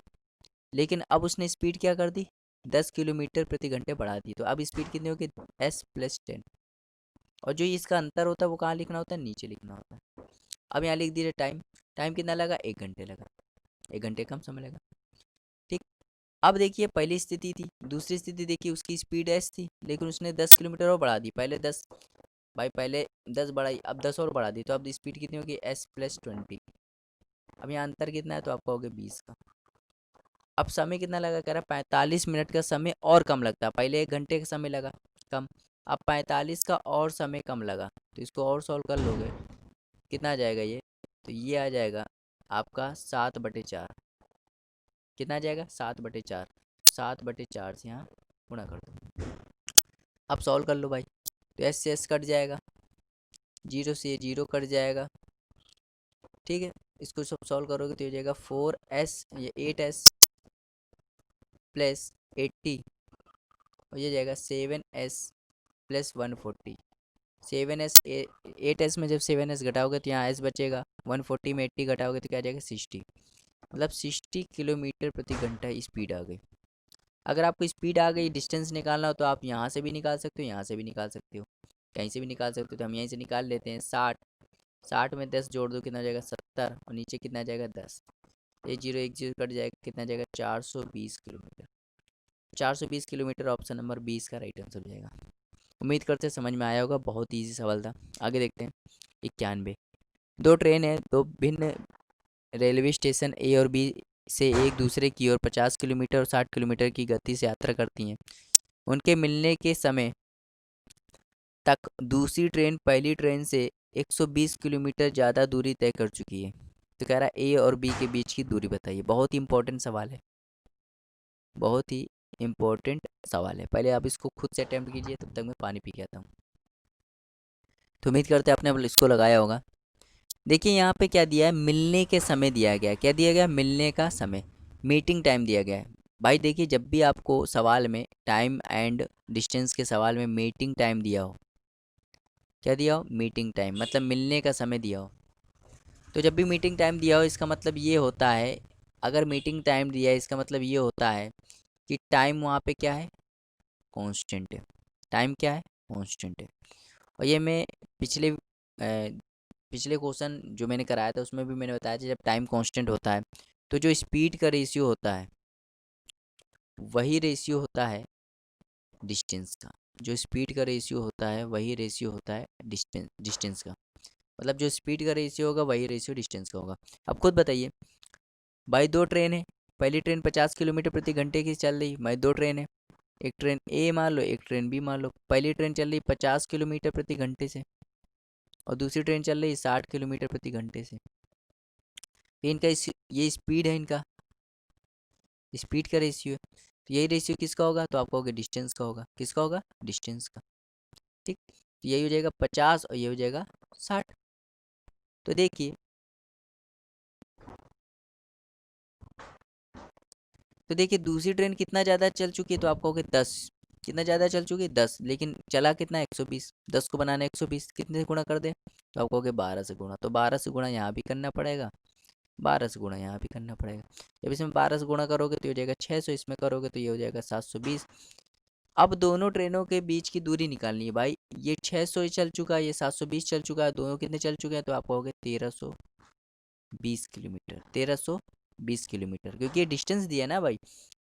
लेकिन अब उसने स्पीड क्या कर दी, 10 किलोमीटर प्रति घंटे बढ़ा दी। तो अब स्पीड कितनी होगी, S+10। और जो इसका अंतर होता है वो कहाँ लिखना होता है, नीचे लिखना होता है। अब यहाँ लिख दीजिए टाइम। टाइम कितना लगा, 1 घंटे लगा। 1 घंटे कम समय लगा। ठीक। अब देखिए पहली स्थिति थी, दूसरी स्थिति देखिए, उसकी स्पीड एस थी लेकिन उसने 10 किलोमीटर और बढ़ा दी। पहले 10, भाई पहले 10 बढ़ाई, अब 10 और बढ़ा दी, तो अब स्पीड कितनी होगी, S+20। अब यहाँ अंतर कितना है, तो आप कहोगे 20 का। अब समय कितना लगा, कह रहा 45 मिनट का समय और कम लगता है। पहले 1 घंटे का समय लगा कम, अब 45 का और समय कम लगा। तो इसको और सॉल्व कर लोगे, कितना आ जाएगा ये, तो ये आ जाएगा आपका 7/4। कितना आ जाएगा, 7/4। 7/4 से यहाँ गुणा कर दो। अब सॉल्व कर लो भाई, तो एस से एस कट जाएगा, 0 से 0 कट जाएगा। ठीक है, इसको सब सॉल्व करोगे तो हो जाएगा 4s, ये 8s प्लस 80, और ये जाएगा 7s+140। 7s 8s में जब 7s घटाओगे तो यहाँ s बचेगा। 140 में 80 घटाओगे तो क्या आ जाएगा, 60। मतलब 60 किलोमीटर प्रति घंटा स्पीड आ गई। अगर आपको स्पीड आ गई, डिस्टेंस निकालना हो तो आप यहाँ से भी निकाल सकते हो, यहाँ से भी निकाल सकते हो, कहीं से भी निकाल सकते हो। तो हम यहीं से निकाल लेते हैं। 60 में 10 जोड़ दो, कितना हो जाएगा, 70। और नीचे कितना आ जाएगा, 10। एक जीरो कट जाएगा, कितना जाएगा 420 किलोमीटर। 420 किलोमीटर ऑप्शन नंबर 20 का राइट आंसर हो जाएगा। उम्मीद करते हैं समझ में आया होगा, बहुत ईजी सवाल था। आगे देखते हैं 91। दो ट्रेन है, दो भिन्न रेलवे स्टेशन ए और बी से एक दूसरे की ओर 50 किलोमीटर और 60 किलोमीटर की गति से यात्रा करती हैं। उनके मिलने के समय तक दूसरी ट्रेन पहली ट्रेन से 120 किलोमीटर ज़्यादा दूरी तय कर चुकी है। तो कह रहा है ए और बी के बीच की दूरी बताइए। बहुत ही इंपॉर्टेंट सवाल है, बहुत ही इम्पोर्टेंट सवाल है। पहले आप इसको खुद से अटैम्प्ट कीजिए, तब तक मैं पानी पी के आता हूँ। तो उम्मीद करते हैं आपने अब इसको लगाया होगा। देखिए यहाँ पे क्या दिया है, मिलने के समय दिया गया है। क्या दिया गया, मिलने का समय, मीटिंग टाइम दिया गया है। भाई देखिए, जब भी आपको सवाल में टाइम एंड डिस्टेंस के सवाल में मीटिंग टाइम दिया हो, क्या दिया हो, मीटिंग टाइम, मतलब मिलने का समय दिया हो, तो जब भी मीटिंग टाइम दिया हो इसका मतलब ये होता है, अगर मीटिंग टाइम दिया है इसका मतलब ये होता है कि टाइम वहाँ पे क्या है, कांस्टेंट है। टाइम क्या है, कांस्टेंट है। और ये मैं पिछले क्वेश्चन जो मैंने कराया था उसमें भी मैंने बताया था, जब टाइम कांस्टेंट होता है तो जो स्पीड का रेशियो होता है वही रेशियो होता है डिस्टेंस का। जो स्पीड का रेशियो होता है वही रेशियो होता है डिस्टेंस का। मतलब जो स्पीड का रेशियो होगा वही रेशियो डिस्टेंस का होगा। अब खुद बताइए भाई, दो ट्रेन है, पहली ट्रेन 50 किलोमीटर प्रति घंटे की चल रही, भाई दो ट्रेन है, एक ट्रेन ए मान लो, एक ट्रेन बी मान लो। पहली ट्रेन चल रही 50 किलोमीटर प्रति घंटे से और दूसरी ट्रेन चल रही 60 किलोमीटर प्रति घंटे से। तो इनका ये स्पीड है, इनका स्पीड का रेशियो है। तो यही रेशियो किसका होगा, तो आप कहोगे डिस्टेंस का होगा। किसका होगा, डिस्टेंस का। ठीक, तो यही हो जाएगा 50 और ये हो जाएगा 60। तो देखिए, दूसरी ट्रेन कितना ज़्यादा चल चुकी है, तो आप कहोगे 10। कितना ज़्यादा चल चुकी है, 10, लेकिन चला कितना, 120। 10 को बनाना 120, कितने से गुणा कर दे, तो आप कहोगे 12 से गुणा। तो 12 से गुणा यहाँ भी करना पड़ेगा, 12 से गुणा यहाँ भी करना पड़ेगा। जब इसमें 12 से गुणा करोगे तो ये हो जाएगा 600, इसमें करोगे तो ये हो जाएगा 720। अब दोनों ट्रेनों के बीच की दूरी निकालनी है भाई। ये 600 चल चुका है, ये 720 चल चुका है, दोनों कितने चल चुके हैं, तो आप कहोगे 1320 किलोमीटर। 1320 किलोमीटर, क्योंकि ये डिस्टेंस दिया ना भाई।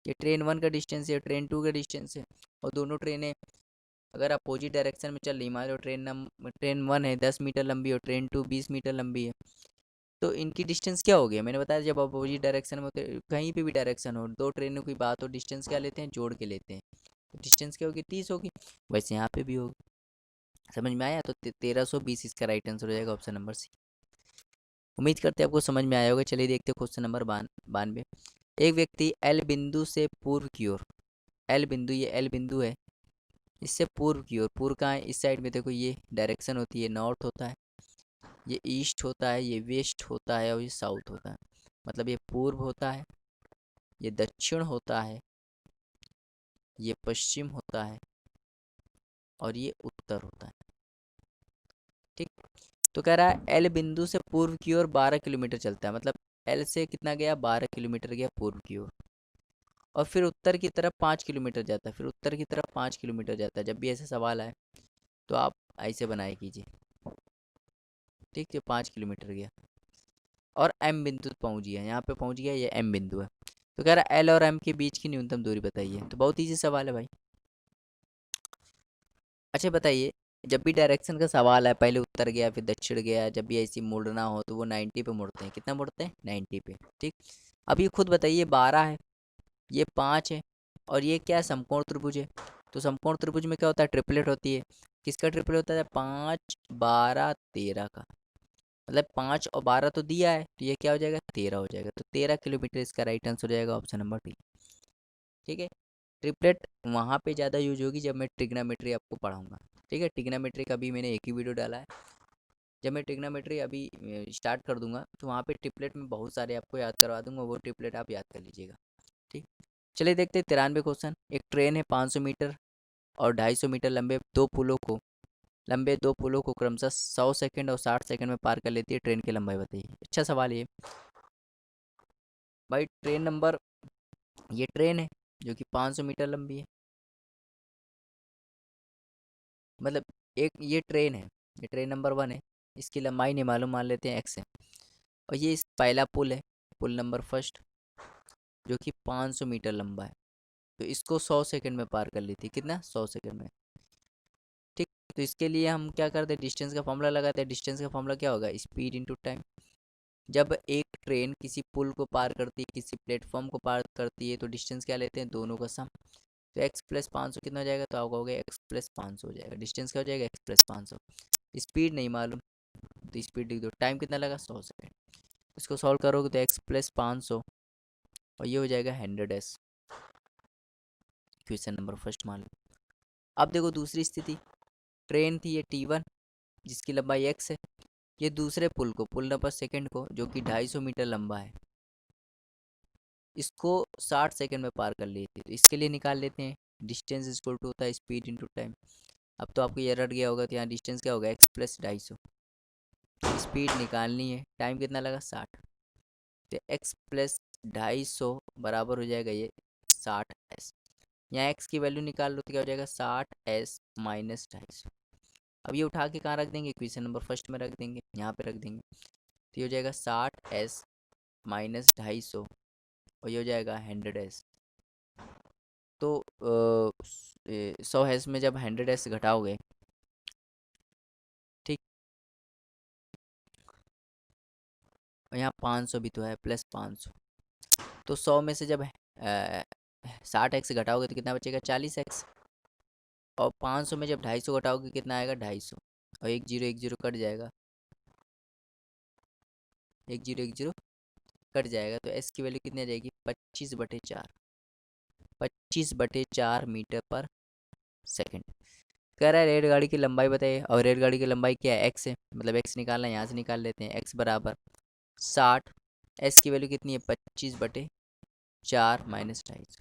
ये ट्रेन वन का डिस्टेंस है, ट्रेन टू का डिस्टेंस है, और दोनों ट्रेनें अगर अपोजिट डायरेक्शन में चल रही, मान लो ट्रेन वन है 10 मीटर लंबी और ट्रेन टू 20 मीटर लंबी है, तो इनकी डिस्टेंस क्या हो गया, मैंने बताया जब अपोजिट डायरेक्शन में होते, कहीं पे भी डायरेक्शन हो, दो ट्रेनों की बात हो, डिस्टेंस क्या लेते हैं, जोड़ के लेते हैं। तो डिस्टेंस क्या होगी, 30 होगी। वैसे यहाँ पे भी होगी। समझ में आया, तो 1320 इसका राइट आंसर हो जाएगा, ऑप्शन नंबर सी। उम्मीद करते हैं आपको समझ में आया होगा। चलिए देखते हैं क्वेश्चन नंबर 92। एक व्यक्ति एल बिंदु से पूर्व की ओर, एल बिंदु, ये एल बिंदु है, इससे पूर्व की ओर, पूर्व कहाँ है, इस साइड में देखो, ये डायरेक्शन होती है, नॉर्थ होता है, ये ईस्ट होता है, ये वेस्ट होता है और ये साउथ होता है। मतलब ये पूर्व होता है, ये दक्षिण होता है, ये पश्चिम होता है और ये उत्तर होता है। ठीक, तो कह रहा है एल बिंदु से पूर्व की ओर 12 किलोमीटर चलता है। मतलब एल से कितना गया, 12 किलोमीटर गया पूर्व की ओर, और फिर उत्तर की तरफ 5 किलोमीटर जाता है, फिर उत्तर की तरफ 5 किलोमीटर जाता है। जब भी ऐसे सवाल आए तो आप ऐसे बनाए कीजिए। ठीक है, 5 किलोमीटर गया और एम बिंदु पहुंच गया, यहाँ पे पहुंच गया, ये एम बिंदु है। तो कह रहा है एल और एम के बीच की न्यूनतम दूरी बताइए। तो बहुत ईजी सवाल है भाई। अच्छा बताइए, जब भी डायरेक्शन का सवाल है, पहले उत्तर गया फिर दक्षिण गया, जब भी ऐसी मुड़ना हो तो वो 90 पे मुड़ते हैं। कितना मुड़ते हैं, 90 पे। ठीक, अब ये खुद बताइए, 12 है, ये 5 है, और ये क्या है, समकोण त्रिभुज है। तो समकोण त्रिभुज में क्या होता है, ट्रिपलेट होती है। किसका ट्रिपलेट होता है, 5 12 13 का। मतलब 5 और 12 तो दिया है, तो ये क्या हो जाएगा, 13 हो जाएगा। तो 13 किलोमीटर इसका राइट आंसर हो जाएगा, ऑप्शन नंबर डी। ठीक है, ट्रिपलेट वहाँ पे ज़्यादा यूज होगी जब मैं ट्रिग्नोमेट्री आपको पढ़ाऊंगा। ठीक है, ट्रिग्नोमेट्री का भी मैंने एक ही वीडियो डाला है। जब मैं ट्रिग्नोमेट्री अभी स्टार्ट कर दूंगा तो वहाँ पे ट्रिपलेट में बहुत सारे आपको याद करवा दूंगा, वो ट्रिपलेट आप याद कर लीजिएगा। ठीक, चलिए देखते हैं 93 क्वेश्चन। एक ट्रेन है 500 मीटर और 250 मीटर लंबे दो पुलों को क्रमशः 100 सेकंड और 60 सेकंड में पार कर लेती है। ट्रेन की लंबाई बताइए। अच्छा सवाल ये भाई। ये ट्रेन है जो कि 500 मीटर लंबी है। मतलब एक ये ट्रेन है, ये ट्रेन नंबर 1 है, इसकी लंबाई नहीं मालूम, मान लेते हैं एक्स है। और ये इस पहला पुल है, पुल नंबर फर्स्ट जो कि 500 मीटर लंबा है, तो इसको 100 सेकंड में पार कर ली थी। कितना? 100 सेकंड में। ठीक, तो इसके लिए हम क्या करते हैं, डिस्टेंस का फॉर्मूला लगाते हैं। डिस्टेंस का फॉर्मूला क्या होगा? Speed into time. जब एक ट्रेन किसी पुल को पार करती है, किसी प्लेटफॉर्म को पार करती है, तो डिस्टेंस क्या लेते हैं? दोनों का सम। तो x प्लस 500 कितना हो जाएगा? तो आपका हो गया x प्लस 500 हो जाएगा। डिस्टेंस क्या हो जाएगा? x plus 500। स्पीड नहीं मालूम तो स्पीड लिख दो। टाइम कितना लगा? 100 सेकेंड। इसको सॉल्व करोगे तो x प्लस 500 और ये हो जाएगा 100s। क्वेश्चन नंबर फर्स्ट मान लो। अब देखो दूसरी स्थिति, ट्रेन थी ये T1 जिसकी लंबाई x है। ये दूसरे पुल को, पुल नंबर सेकंड को, जो कि 250 मीटर लंबा है, इसको 60 सेकंड में पार कर ली थी। तो इसके लिए निकाल लेते हैं, डिस्टेंस इक्वल टू होता है स्पीड इनटू टाइम। अब तो आपको ये रट गया होगा, तो यहाँ डिस्टेंस क्या होगा? x plus 250। स्पीड निकालनी है, टाइम कितना लगा? 60। तो x प्लस 250 बराबर हो जाएगा ये 60s। यहाँ x की वैल्यू निकाल लो तो क्या हो जाएगा? 60s minus 250। अब ये उठा के कहाँ रख देंगे? क्वेश्चन नंबर फर्स्ट में रख देंगे, यहाँ पे रख देंगे। तो ये हो जाएगा 60s माइनस 250 और ये हो जाएगा 100s। तो 100s में जब 100s घटाओगे, ठीक, और यहाँ 500 भी तो है, प्लस 500, तो 100 में से जब 60x घटाओगे तो कितना बचेगा? 40x। और 500 में जब 250 घटाओगे कितना आएगा? 250। और एक जीरो कट जाएगा, एक जीरो कट जाएगा, तो s की वैल्यू कितनी आ जाएगी? 25/4। 25/4 मीटर पर सेकंड। कह रहा है रेलगाड़ी की लंबाई बताइए, और रेलगाड़ी की लंबाई क्या है? x है, मतलब x निकालना है, यहाँ से निकाल लेते हैं। x बराबर 60, s की वैल्यू कितनी है? 25/4 माइनस 250।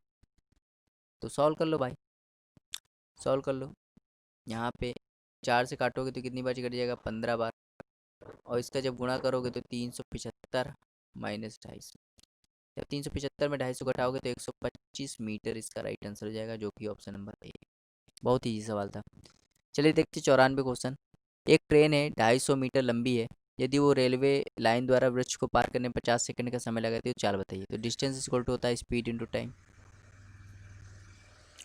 तो सॉल्व कर लो भाई, सॉल्व कर लो। यहाँ पे 4 से काटोगे तो कितनी बार कट जाएगा? 15 बार। और इसका जब गुणा करोगे तो 375 माइनस 250। जब 375 में 250 घटाओगे तो 125 मीटर इसका राइट आंसर हो जाएगा, जो कि ऑप्शन नंबर ए। बहुत ईजी सवाल था। चलिए देखते 94 क्वेश्चन। एक ट्रेन है, 250 मीटर लंबी है। यदि वो रेलवे लाइन द्वारा वृक्ष को पार करने में 50 सेकंड का समय लगाती है तो चाल बताइए। तो डिस्टेंस इक्वल टू होता है स्पीड इनटू टाइम।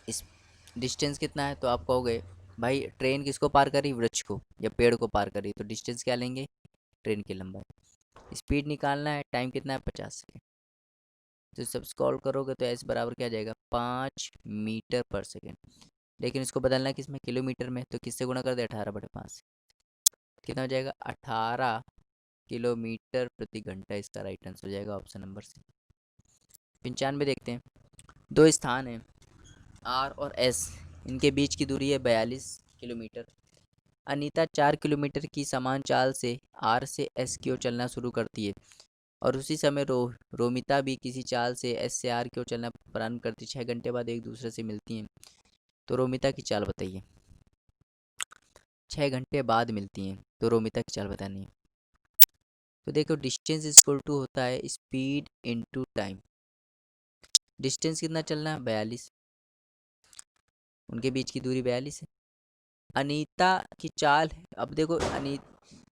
इस डिस्टेंस कितना है? तो आप कहोगे भाई ट्रेन किसको पार करी? वृक्ष को या पेड़ को पार करी, तो डिस्टेंस क्या लेंगे? ट्रेन की लंबाई। स्पीड निकालना है, टाइम कितना है? 50 सेकेंड। तो सब सॉल्व करोगे तो एस बराबर क्या आ जाएगा? 5 मीटर पर सेकेंड। लेकिन इसको बदलना है किसमें? किलोमीटर में। तो किससे गुणा कर दे? 18/5। कितना हो जाएगा? 18 किलोमीटर प्रति घंटा इसका राइट आंसर हो जाएगा, ऑप्शन नंबर सी। 95 देखते हैं। दो स्थान हैं आर और एस, इनके बीच की दूरी है 42 किलोमीटर। अनीता 4 किलोमीटर की समान चाल से आर से एस की ओर चलना शुरू करती है, और उसी समय रोमिता भी किसी चाल से एस से आर की ओर चलना प्रारंभ करती है। 6 घंटे बाद एक दूसरे से मिलती हैं, तो रोमिता की चाल बताइए। 6 घंटे बाद मिलती हैं तो रोमिता की चाल बतानी है। तो देखो डिस्टेंस इक्वल टू होता है स्पीड इनटू टाइम। डिस्टेंस कितना चलना है? 42। उनके बीच की दूरी 42 है। अनीता की चाल है, अब देखो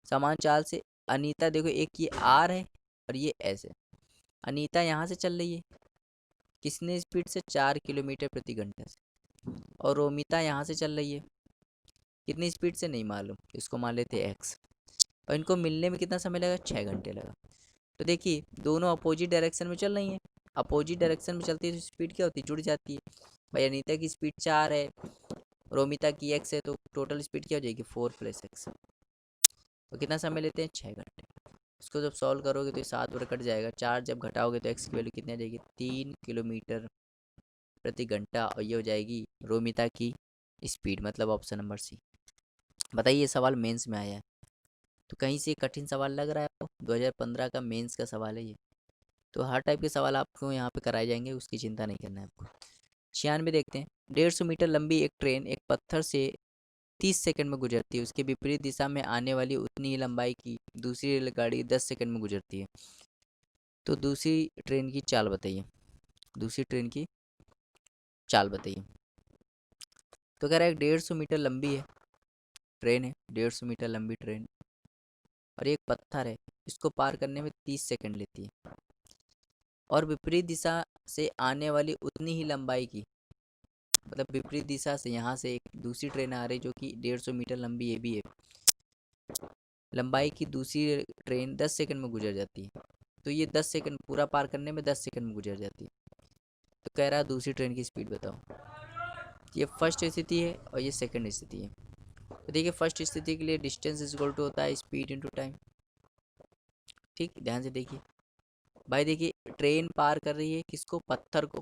समान चाल से अनीता, देखो एक ये आर है और ये एस है। अनीता यहाँ से चल रही है, किसने स्पीड से? 4 किलोमीटर प्रति घंटा से। और रोमिता यहाँ से चल रही है, कितनी स्पीड से? नहीं मालूम, इसको मान लेते हैं एक्स। और इनको मिलने में कितना समय लगा? 6 घंटे लगा। तो देखिए दोनों अपोजिट डायरेक्शन में चल रही हैं। अपोजिट डायरेक्शन में चलती है तो स्पीड क्या होती है? जुड़ जाती है। भाई अनीता की स्पीड 4 है, रोमिता की एक्स है, तो टोटल स्पीड क्या हो जाएगी? 4 + x। तो कितना समय लेते हैं? 6 घंटे। इसको जब सॉल्व करोगे तो ये 7 और कट जाएगा। 4 जब घटाओगे तो एक्स की वैल्यू कितनी आ जाएगी? 3 किलोमीटर प्रति घंटा, और ये हो जाएगी रोमिता की स्पीड, मतलब ऑप्शन नंबर सी। बताइए ये सवाल मेंस में आया है, तो कहीं से कठिन सवाल लग रहा है आपको? 2015 का मेंस का सवाल है ये। तो हर टाइप के सवाल आपको यहाँ पे कराए जाएंगे, उसकी चिंता नहीं करना है आपको। 96 देखते हैं। 150 मीटर लंबी एक ट्रेन एक पत्थर से 30 सेकंड में गुजरती है। उसके विपरीत दिशा में आने वाली उतनी ही लंबाई की दूसरी रेलगाड़ी 10 सेकंड में गुजरती है। तो दूसरी ट्रेन की चाल बताइए। दूसरी ट्रेन की चाल बताइए। तो कह रहा है 150 मीटर लंबी है ट्रेन है, 150 मीटर लंबी ट्रेन, और एक पत्थर है, इसको पार करने में 30 सेकंड लेती है। और विपरीत दिशा से आने वाली उतनी ही लंबाई की, मतलब विपरीत दिशा से यहाँ से एक दूसरी ट्रेन आ रही जो कि 150 मीटर लंबी ये भी है, लंबाई की दूसरी ट्रेन 10 सेकंड में गुजर जाती है। तो ये 10 सेकंड पूरा पार करने में 10 सेकंड में गुजर जाती है। तो कह रहा है दूसरी ट्रेन की स्पीड बताओ। ये फर्स्ट स्थिति है और ये सेकंड स्थिति है। तो देखिए फर्स्ट स्थिति के लिए डिस्टेंस इज इक्वल टू होता है स्पीड इनटू टाइम। ठीक, ध्यान से देखिए भाई, देखिए ट्रेन पार कर रही है किसको, पत्थर को।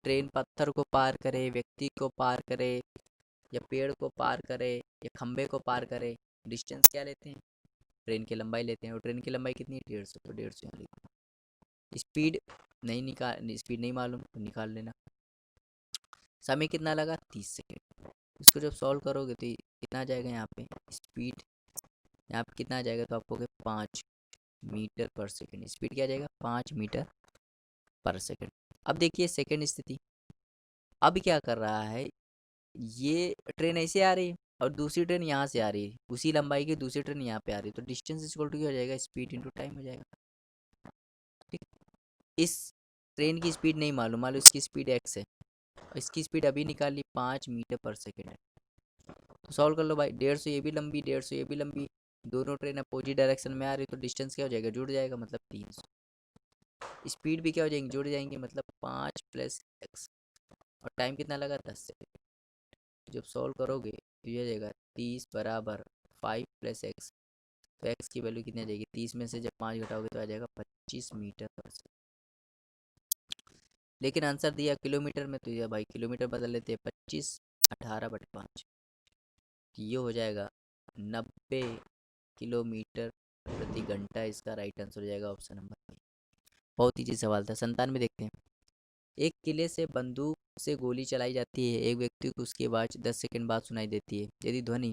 ट्रेन पत्थर को पार करे, व्यक्ति को पार करे, या पेड़ को पार करे, या खंबे को पार करे, डिस्टेंस क्या लेते हैं, ट्रेन की लंबाई लेते हैं। और ट्रेन की लंबाई कितनी है, 150, तो 150 यहाँ लिखो। स्पीड स्पीड नहीं मालूम तो निकाल लेना। समय कितना लगा, 30 सेकेंड। इसको जब सॉल्व करोगे तो कितना आ जाएगा यहाँ पे, स्पीड यहाँ पे कितना आ जाएगा, तो आपको 5 मीटर पर सेकेंड। स्पीड क्या आ जाएगा, 5 मीटर पर सेकेंड। अब देखिए सेकेंड स्थिति, अब क्या कर रहा है, ये ट्रेन ऐसे आ रही है और दूसरी ट्रेन यहाँ से आ रही है, उसी लंबाई की दूसरी ट्रेन यहाँ पे आ रही है, तो डिस्टेंस इक्वल टू क्या हो जाएगा, स्पीड इनटू टाइम हो जाएगा। ठीक, इस ट्रेन की स्पीड नहीं मालूम, मान लो इसकी स्पीड एक्स है, इसकी स्पीड अभी निकाल ली 5 मीटर पर सेकेंड है। तो सॉल्व कर लो भाई, 150 ये भी लंबी, 150 ये भी लंबी, दोनों ट्रेन अपोजिट डायरेक्शन में आ रही, तो डिस्टेंस क्या हो जाएगा, जुड़ जाएगा, मतलब 300। स्पीड भी क्या हो जाएंगे, जुड़ जाएंगे, मतलब 5 प्लस एक्स। और टाइम कितना लगा, 10 सेकेंड। जब सॉल्व करोगे तो ये आ जाएगा 30 बराबर 5 प्लस एक्स। तो एक्स की वैल्यू कितनी आ जाएगी, 30 में से जब 5 घटाओगे तो आ जाएगा 25 मीटर पर सेकेंड। लेकिन आंसर दिया किलोमीटर में, तो ये भाई किलोमीटर बदल लेते हैं, 25 18/5, ये हो जाएगा 90 किलोमीटर प्रति घंटा। इसका राइट आंसर हो जाएगा ऑप्शन नंबर बी। बहुत ईजी सवाल था। 97 देखते हैं। एक किले से बंदूक से गोली चलाई जाती है, एक व्यक्ति को उसकी आवाज़ 10 सेकंड बाद सुनाई देती है। यदि ध्वनि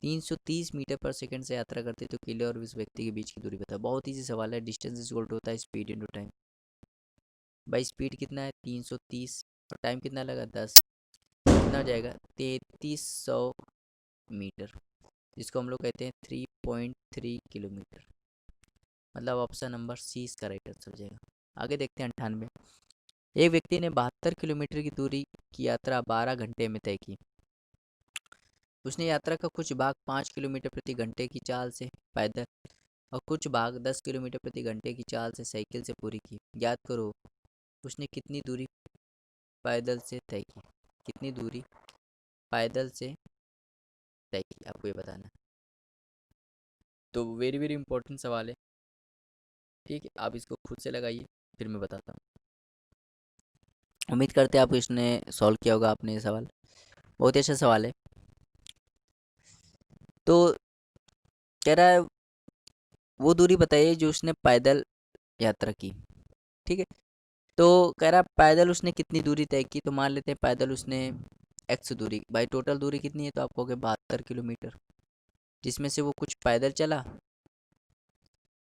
330 मीटर पर सेकंड से यात्रा करती है तो किले और उस व्यक्ति के बीच की दूरी बताओ। बहुत ईजी सवाल है। डिस्टेंस इज इक्वल टू होता है स्पीड इनटू टाइम। भाई स्पीड कितना है, 330, और टाइम कितना लगा, 10, कितना हो जाएगा, 3300 मीटर, जिसको हम लोग कहते हैं 3.3 किलोमीटर। मतलब ऑप्शन नंबर सी इसका राइट आंसर हो जाएगा। आगे देखते हैं 98। एक व्यक्ति ने 72 किलोमीटर की दूरी की यात्रा 12 घंटे में तय की। उसने यात्रा का कुछ भाग 5 किलोमीटर प्रति घंटे की चाल से पैदल और कुछ भाग 10 किलोमीटर प्रति घंटे की चाल से साइकिल से पूरी की। याद करो उसने कितनी दूरी पैदल से तय की, कितनी दूरी पैदल से तय की, आपको ये बताना है। तो वेरी वेरी इंपॉर्टेंट सवाल है। ठीक है, आप इसको खुद से लगाइए, फिर मैं बताता हूँ। उम्मीद करते हैं आपको इसने सॉल्व किया होगा आपने ये सवाल। बहुत ही अच्छा सवाल है। तो कह रहा है वो दूरी बताइए जो उसने पैदल यात्रा की। ठीक है, तो कह रहा है पैदल उसने कितनी दूरी तय की, तो मान लेते हैं पैदल उसने एक्स दूरी। भाई टोटल दूरी कितनी है, तो आप कहोगे 72 किलोमीटर, जिसमें से वो कुछ पैदल चला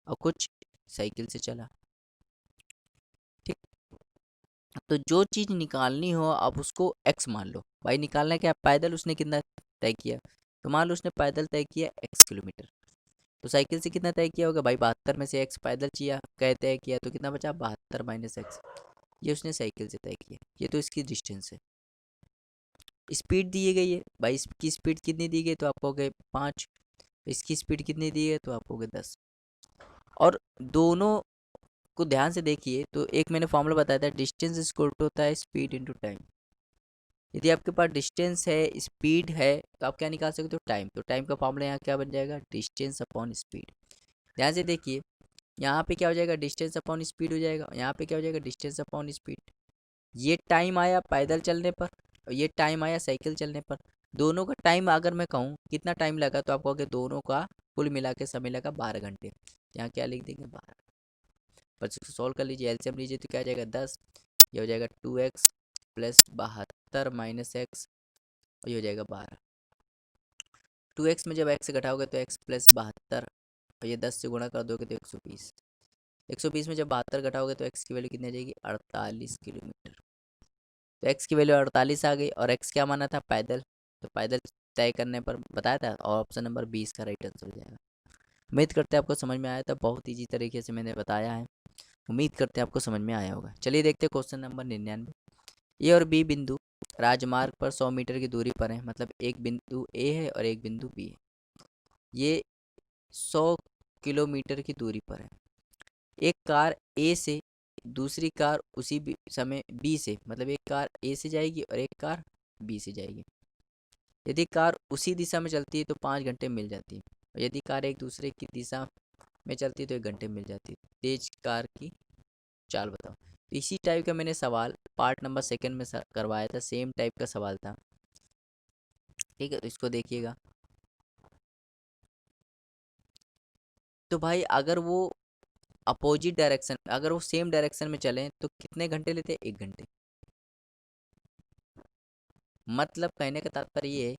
और कुछ साइकिल से चला। ठीक, तो जो चीज़ निकालनी हो आप उसको एक्स मान लो। भाई निकालना है क्या, पैदल उसने कितना तय किया, तो मान लो उसने पैदल तय किया एक्स किलोमीटर, तो साइकिल से कितना तय किया होगा, भाई 72 में से एक्स पैदल किया कै तय किया, तो कितना बचा, 72 माइनस एक्स। ये उसने साइकिल से तय किया, ये तो इसकी डिस्टेंस है। स्पीड दी गई है, भाई इसकी स्पीड कितनी दी गई, तो आप कहोगे 5। इसकी स्पीड कितनी दी है, तो आप कहोगे 10। और दोनों को ध्यान से देखिए, तो एक मैंने फॉर्मूला बताया था, डिस्टेंस इज इक्वल टू होता है स्पीड इनटू टाइम। यदि आपके पास डिस्टेंस है, स्पीड है, तो आप क्या निकाल सकते हो, टाइम। तो टाइम का फॉर्मूला यहाँ क्या बन जाएगा, डिस्टेंस अपॉन स्पीड। ध्यान से देखिए, यहाँ पे क्या हो जाएगा, डिस्टेंस अपॉन स्पीड हो जाएगा, यहाँ पे क्या हो जाएगा, डिस्टेंस अपॉन स्पीड। ये टाइम आया पैदल चलने पर और ये टाइम आया साइकिल चलने पर। दोनों का टाइम अगर मैं कहूँ कितना टाइम लगा, तो आप कहोगे दोनों का कुल मिला के समय लगा 12 घंटे। यहाँ क्या लिख देंगे, 12। पर इसको सॉल्व कर लीजिए, एलसीएम लीजिए, तो क्या आ जाएगा, 10। ये हो जाएगा 2x प्लस 72 माइनस एक्स, और ये हो जाएगा 12। 2x में जब x घटाओगे तो x प्लस 72, और ये 10 से गुणा कर दोगे तो 120। 120 में जब 72 घटाओगे तो x की वैल्यू कितनी आ जाएगी, 48 किलोमीटर। तो x की वैल्यू 48 आ गई, और x क्या माना था, पैदल। तो पैदल तय करने पर बताया था, और ऑप्शन नंबर 20 का राइट आंसर हो जाएगा। उम्मीद करते हैं आपको समझ में आया था। बहुत ईजी तरीके से मैंने बताया है। उम्मीद करते हैं आपको समझ में आया होगा। चलिए देखते हैं क्वेश्चन नंबर 99। ए और बी बिंदु राजमार्ग पर 100 मीटर की दूरी पर है, मतलब एक बिंदु ए है और एक बिंदु बी है। ये 100 किलोमीटर की दूरी पर है। एक कार ए से दूसरी कार उसी समय बी से, मतलब एक कार ए से जाएगी और एक कार बी से जाएगी। यदि कार उसी दिशा में चलती है तो 5 घंटे मिल जाती है, और यदि कार एक दूसरे की दिशा में चलती है तो 1 घंटे मिल जाती है। तेज कार की चाल बताओ। तो इसी टाइप का मैंने सवाल पार्ट नंबर 2 में करवाया था, सेम टाइप का सवाल था। ठीक है, तो इसको देखिएगा। तो भाई अगर वो अपोजिट डायरेक्शन, अगर वो सेम डायरेक्शन में चलें तो कितने घंटे लेते हैं? 1 घंटे। मतलब कहने का तात्पर्य ये है,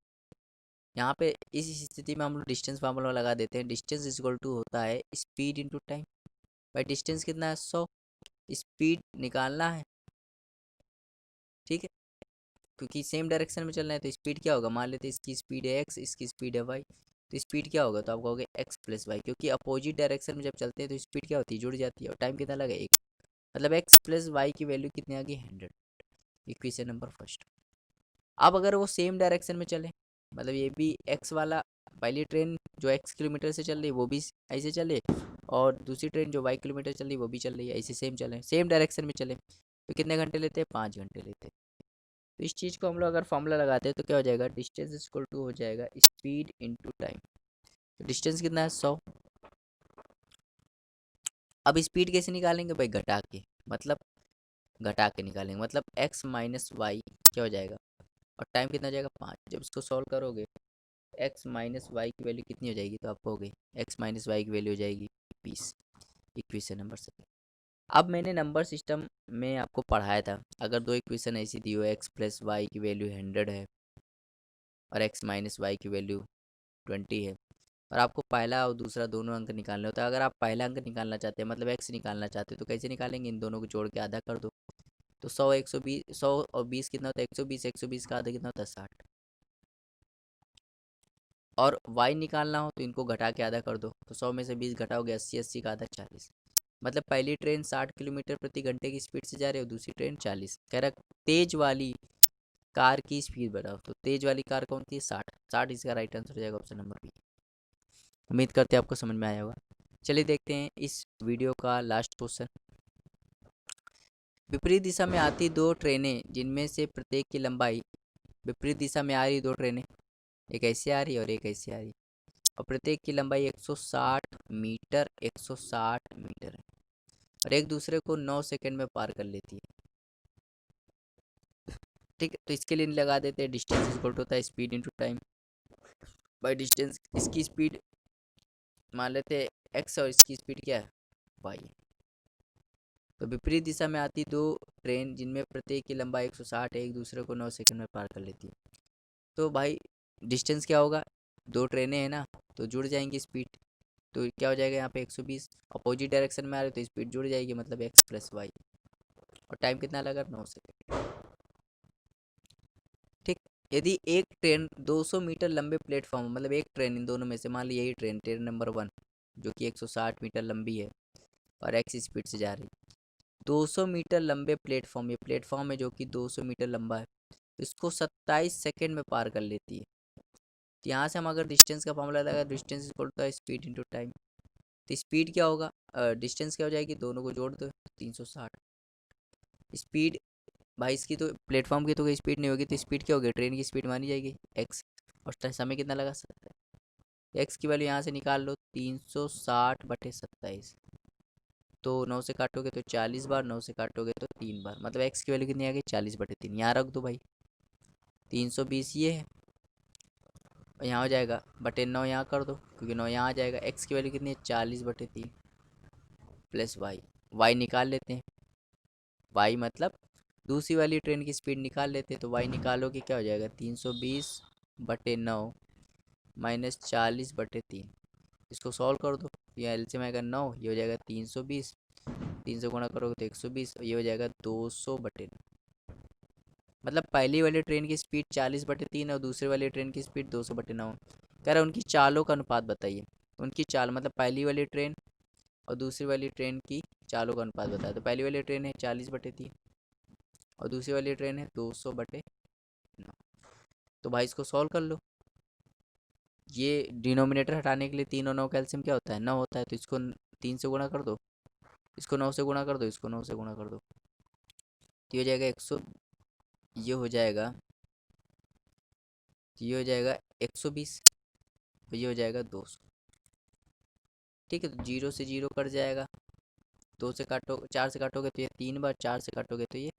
यहाँ पे इस स्थिति में हम लोग डिस्टेंस फार्मूला लगा देते हैं। डिस्टेंस इज इक्वल टू होता है स्पीड इंटू टाइम। भाई डिस्टेंस कितना है? 100। स्पीड निकालना है, ठीक है, क्योंकि सेम डायरेक्शन में चलना है। तो स्पीड क्या होगा? मान लेते हैं इसकी स्पीड है एक्स, इसकी स्पीड है वाई। तो स्पीड क्या होगा? तो आप कहोगे एक्स प्लस वाई, क्योंकि अपोजिट डायरेक्शन में जब चलते हैं तो स्पीड क्या होती है? जुड़ जाती है। और टाइम कितना लगा? 1। मतलब एक्स प्लस वाई की वैल्यू कितनी आ गई? 100। Equation number first. अब अगर वो सेम डायरेक्शन में चले, मतलब ये भी एक्स वाला, पहली ट्रेन जो एक्स किलोमीटर से चल रही है वो भी ऐसे चले, और दूसरी ट्रेन जो वाई किलोमीटर चल रही है वो भी चल रही है ऐसे, सेम चले, सेम डायरेक्शन में चले, तो कितने घंटे लेते हैं? 5 घंटे लेते हैं। तो इस चीज़ को हम लोग अगर फॉर्मूला लगाते हैं तो क्या हो जाएगा? डिस्टेंस इज इक्वल टू हो जाएगा स्पीड इंटू टाइम। तो डिस्टेंस कितना है? 100। अब स्पीड कैसे निकालेंगे भाई? घटा के, मतलब घटा के निकालेंगे, मतलब एक्स माइनस वाई क्या हो जाएगा, और टाइम कितना हो जाएगा? 5। जब इसको सॉल्व करोगे एक्स माइनस वाई की वैल्यू कितनी हो जाएगी? तो आपको हो गई एक्स माइनस वाई की वैल्यू हो जाएगी 20। Equation number 7। अब मैंने नंबर सिस्टम में आपको पढ़ाया था, अगर दो इक्वेशन ऐसी दी हो, एक्स प्लस वाई की वैल्यू 100 है और एक्स माइनस वाई की वैल्यू 20 है, और आपको पहला और दूसरा दोनों अंक निकालने होता है। अगर आप पहला अंक निकालना चाहते हैं, मतलब एक्स निकालना चाहते हो, तो कैसे निकालेंगे? इन दोनों को जोड़ के आधा कर दो। तो 100 120, 100 और 20 कितना होता है? 120। 120 का आधा कितना होता है? 60। और y निकालना हो तो इनको घटा के आधा कर दो, तो 100 में से 20 घटाओगे 80। 80 का आधा 40। मतलब पहली ट्रेन 60 किलोमीटर प्रति घंटे की स्पीड से जा रही है और दूसरी ट्रेन 40। कह रहा तेज वाली कार की स्पीड बढ़ाओ। तो तेज वाली कार कौन थी? 60। 60 इसका राइट आंसर हो जाएगा, ऑप्शन नंबर बी। उम्मीद करते हैं आपको समझ में आया होगा। चलिए देखते हैं इस वीडियो का लास्ट क्वेश्चन। विपरीत दिशा में आती दो ट्रेनें जिनमें से प्रत्येक की लंबाई, विपरीत दिशा में आ रही दो ट्रेनें, एक ऐसे आ रही है और एक ऐसे आ रही है, और प्रत्येक की लंबाई 160 मीटर, 160 मीटर है, और एक दूसरे को 9 सेकंड में पार कर लेती है। ठीक है, तो इसके लिए लगा देते हैं डिस्टेंस इक्वल टू होता है speed into time. By distance, इसकी स्पीड मान लेते हैं एक्स और इसकी स्पीड क्या है? वाई। तो विपरीत दिशा में आती दो ट्रेन जिनमें प्रत्येक की लंबाई 160 है, एक दूसरे को 9 सेकंड में पार कर लेती है। तो भाई डिस्टेंस क्या होगा? दो ट्रेनें हैं ना, तो जुड़ जाएंगी स्पीड, तो क्या हो जाएगा यहाँ पे? 120। अपोजिट डायरेक्शन में आ रहे तो स्पीड जुड़ जाएगी, मतलब एक्स प्लस वाई। और टाइम कितना लगा? 9 सेकंड। ठीक। यदि एक ट्रेन 200 मीटर लंबे प्लेटफॉर्म, मतलब एक ट्रेन इन दोनों में से, मान ली यही ट्रेन, ट्रेन नंबर 1 जो कि 160 मीटर लंबी है और एक्स स्पीड से जा रही, 200 मीटर लंबे प्लेटफॉर्म, ये प्लेटफॉर्म है जो कि 200 मीटर लंबा है, इसको 27 सेकंड में पार कर लेती है। तो यहाँ से हम अगर डिस्टेंस का फॉर्मूला लगा, डिस्टेंस इक्वल टू है स्पीड इंटू टाइम। तो स्पीड क्या होगा? डिस्टेंस क्या हो जाएगी? दोनों को जोड़ दो, 360। स्पीड भाई इसकी तो प्लेटफॉर्म की तो कोई स्पीड नहीं होगी, तो स्पीड क्या होगी? ट्रेन की स्पीड मानी जाएगी एक्स। और समय कितना लगा? 70। एक्स की वैल्यू यहाँ से निकाल लो, 360/27। तो 9 से काटोगे तो 40 बार, 9 से काटोगे तो 3 बार, मतलब एक्स की वैल्यू कितनी आ गई? 40/3। यहाँ रख दो भाई, 320 ये है, और यहाँ हो जाएगा बटे 9, यहाँ कर दो क्योंकि 9 यहाँ आ जाएगा। एक्स की वैल्यू कितनी है? 40/3 प्लस वाई। वाई निकाल लेते हैं, वाई मतलब दूसरी वाली ट्रेन की स्पीड निकाल लेते हैं। तो वाई निकालोगे क्या हो जाएगा? 320/9 माइनस 40/3। इसको सॉल्व कर दो, यह एलसीएम आएगा 9, ये हो जाएगा 320। 3 से गुणा करोगे तो 120, ये हो जाएगा 200/9। मतलब पहली वाली ट्रेन की स्पीड 40/3 और दूसरी वाली ट्रेन की स्पीड 200/9। कह रहा है उनकी चालों का अनुपात बताइए। उनकी चाल मतलब पहली वाली ट्रेन और दूसरी वाली ट्रेन की चालों का अनुपात बताया। तो पहली वाली ट्रेन है 40/3 और दूसरी वाली ट्रेन है 200/9। तो भाई इसको सॉल्व कर लो। ये डिनोमिनेटर हटाने के लिए 3 और 9 कैल्शियम क्या होता है, 9 होता है। तो इसको 3 से गुणा कर दो, इसको 9 से गुणा कर दो, इसको 9 से गुणा कर दो। तो ये हो जाएगा 100, ये हो जाएगा, ये हो जाएगा 120 और ये हो जाएगा 200। ठीक है, तो 0 से 0 कट जाएगा, 2 से काटो, 4 से काटोगे तो ये 3 बार, 4 से काटोगे तो ये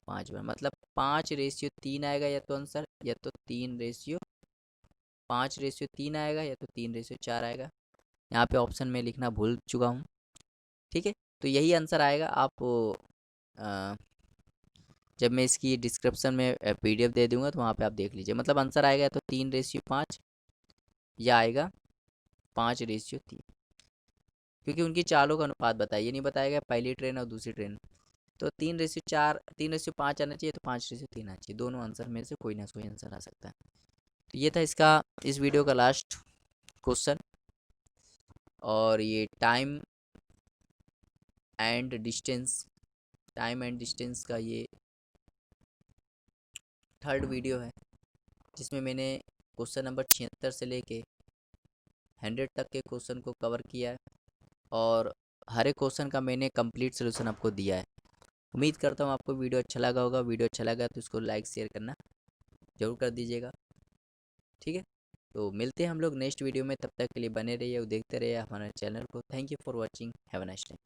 5 बार, मतलब 5/3 आएगा या तो आंसर, या तो 5/3 आएगा, या तो 3/4 आएगा। यहाँ पे ऑप्शन में लिखना भूल चुका हूँ। ठीक है, तो यही आंसर आएगा। आप अ, जब मैं इसकी डिस्क्रिप्शन में PDF दे दूंगा तो वहाँ पे आप देख लीजिए। मतलब आंसर आएगा या तो 3/5 या आएगा 5/3, क्योंकि उनकी चालों का अनुपात बताइए, ये नहीं बताएगा पहली ट्रेन और दूसरी ट्रेन। तो 3/4, 3/5 आना चाहिए, तो 5/3 आना चाहिए। दोनों आंसर में से कोई ना कोई आंसर आ सकता है। तो ये था इसका, इस वीडियो का लास्ट क्वेश्चन। और ये टाइम एंड डिस्टेंस का ये थर्ड वीडियो है, जिसमें मैंने क्वेश्चन नंबर 76 से लेके 100 तक के क्वेश्चन को कवर किया है। और हर एक क्वेश्चन का मैंने कंप्लीट सोल्यूशन आपको दिया है। उम्मीद करता हूँ आपको वीडियो अच्छा लगा होगा। वीडियो अच्छा लगा तो इसको लाइक शेयर करना जरूर कर दीजिएगा। ठीक है, तो मिलते हैं हम लोग नेक्स्ट वीडियो में। तब तक के लिए बने रहिए और देखते रहिए हमारे चैनल को। Thank you for watching, have a nice day.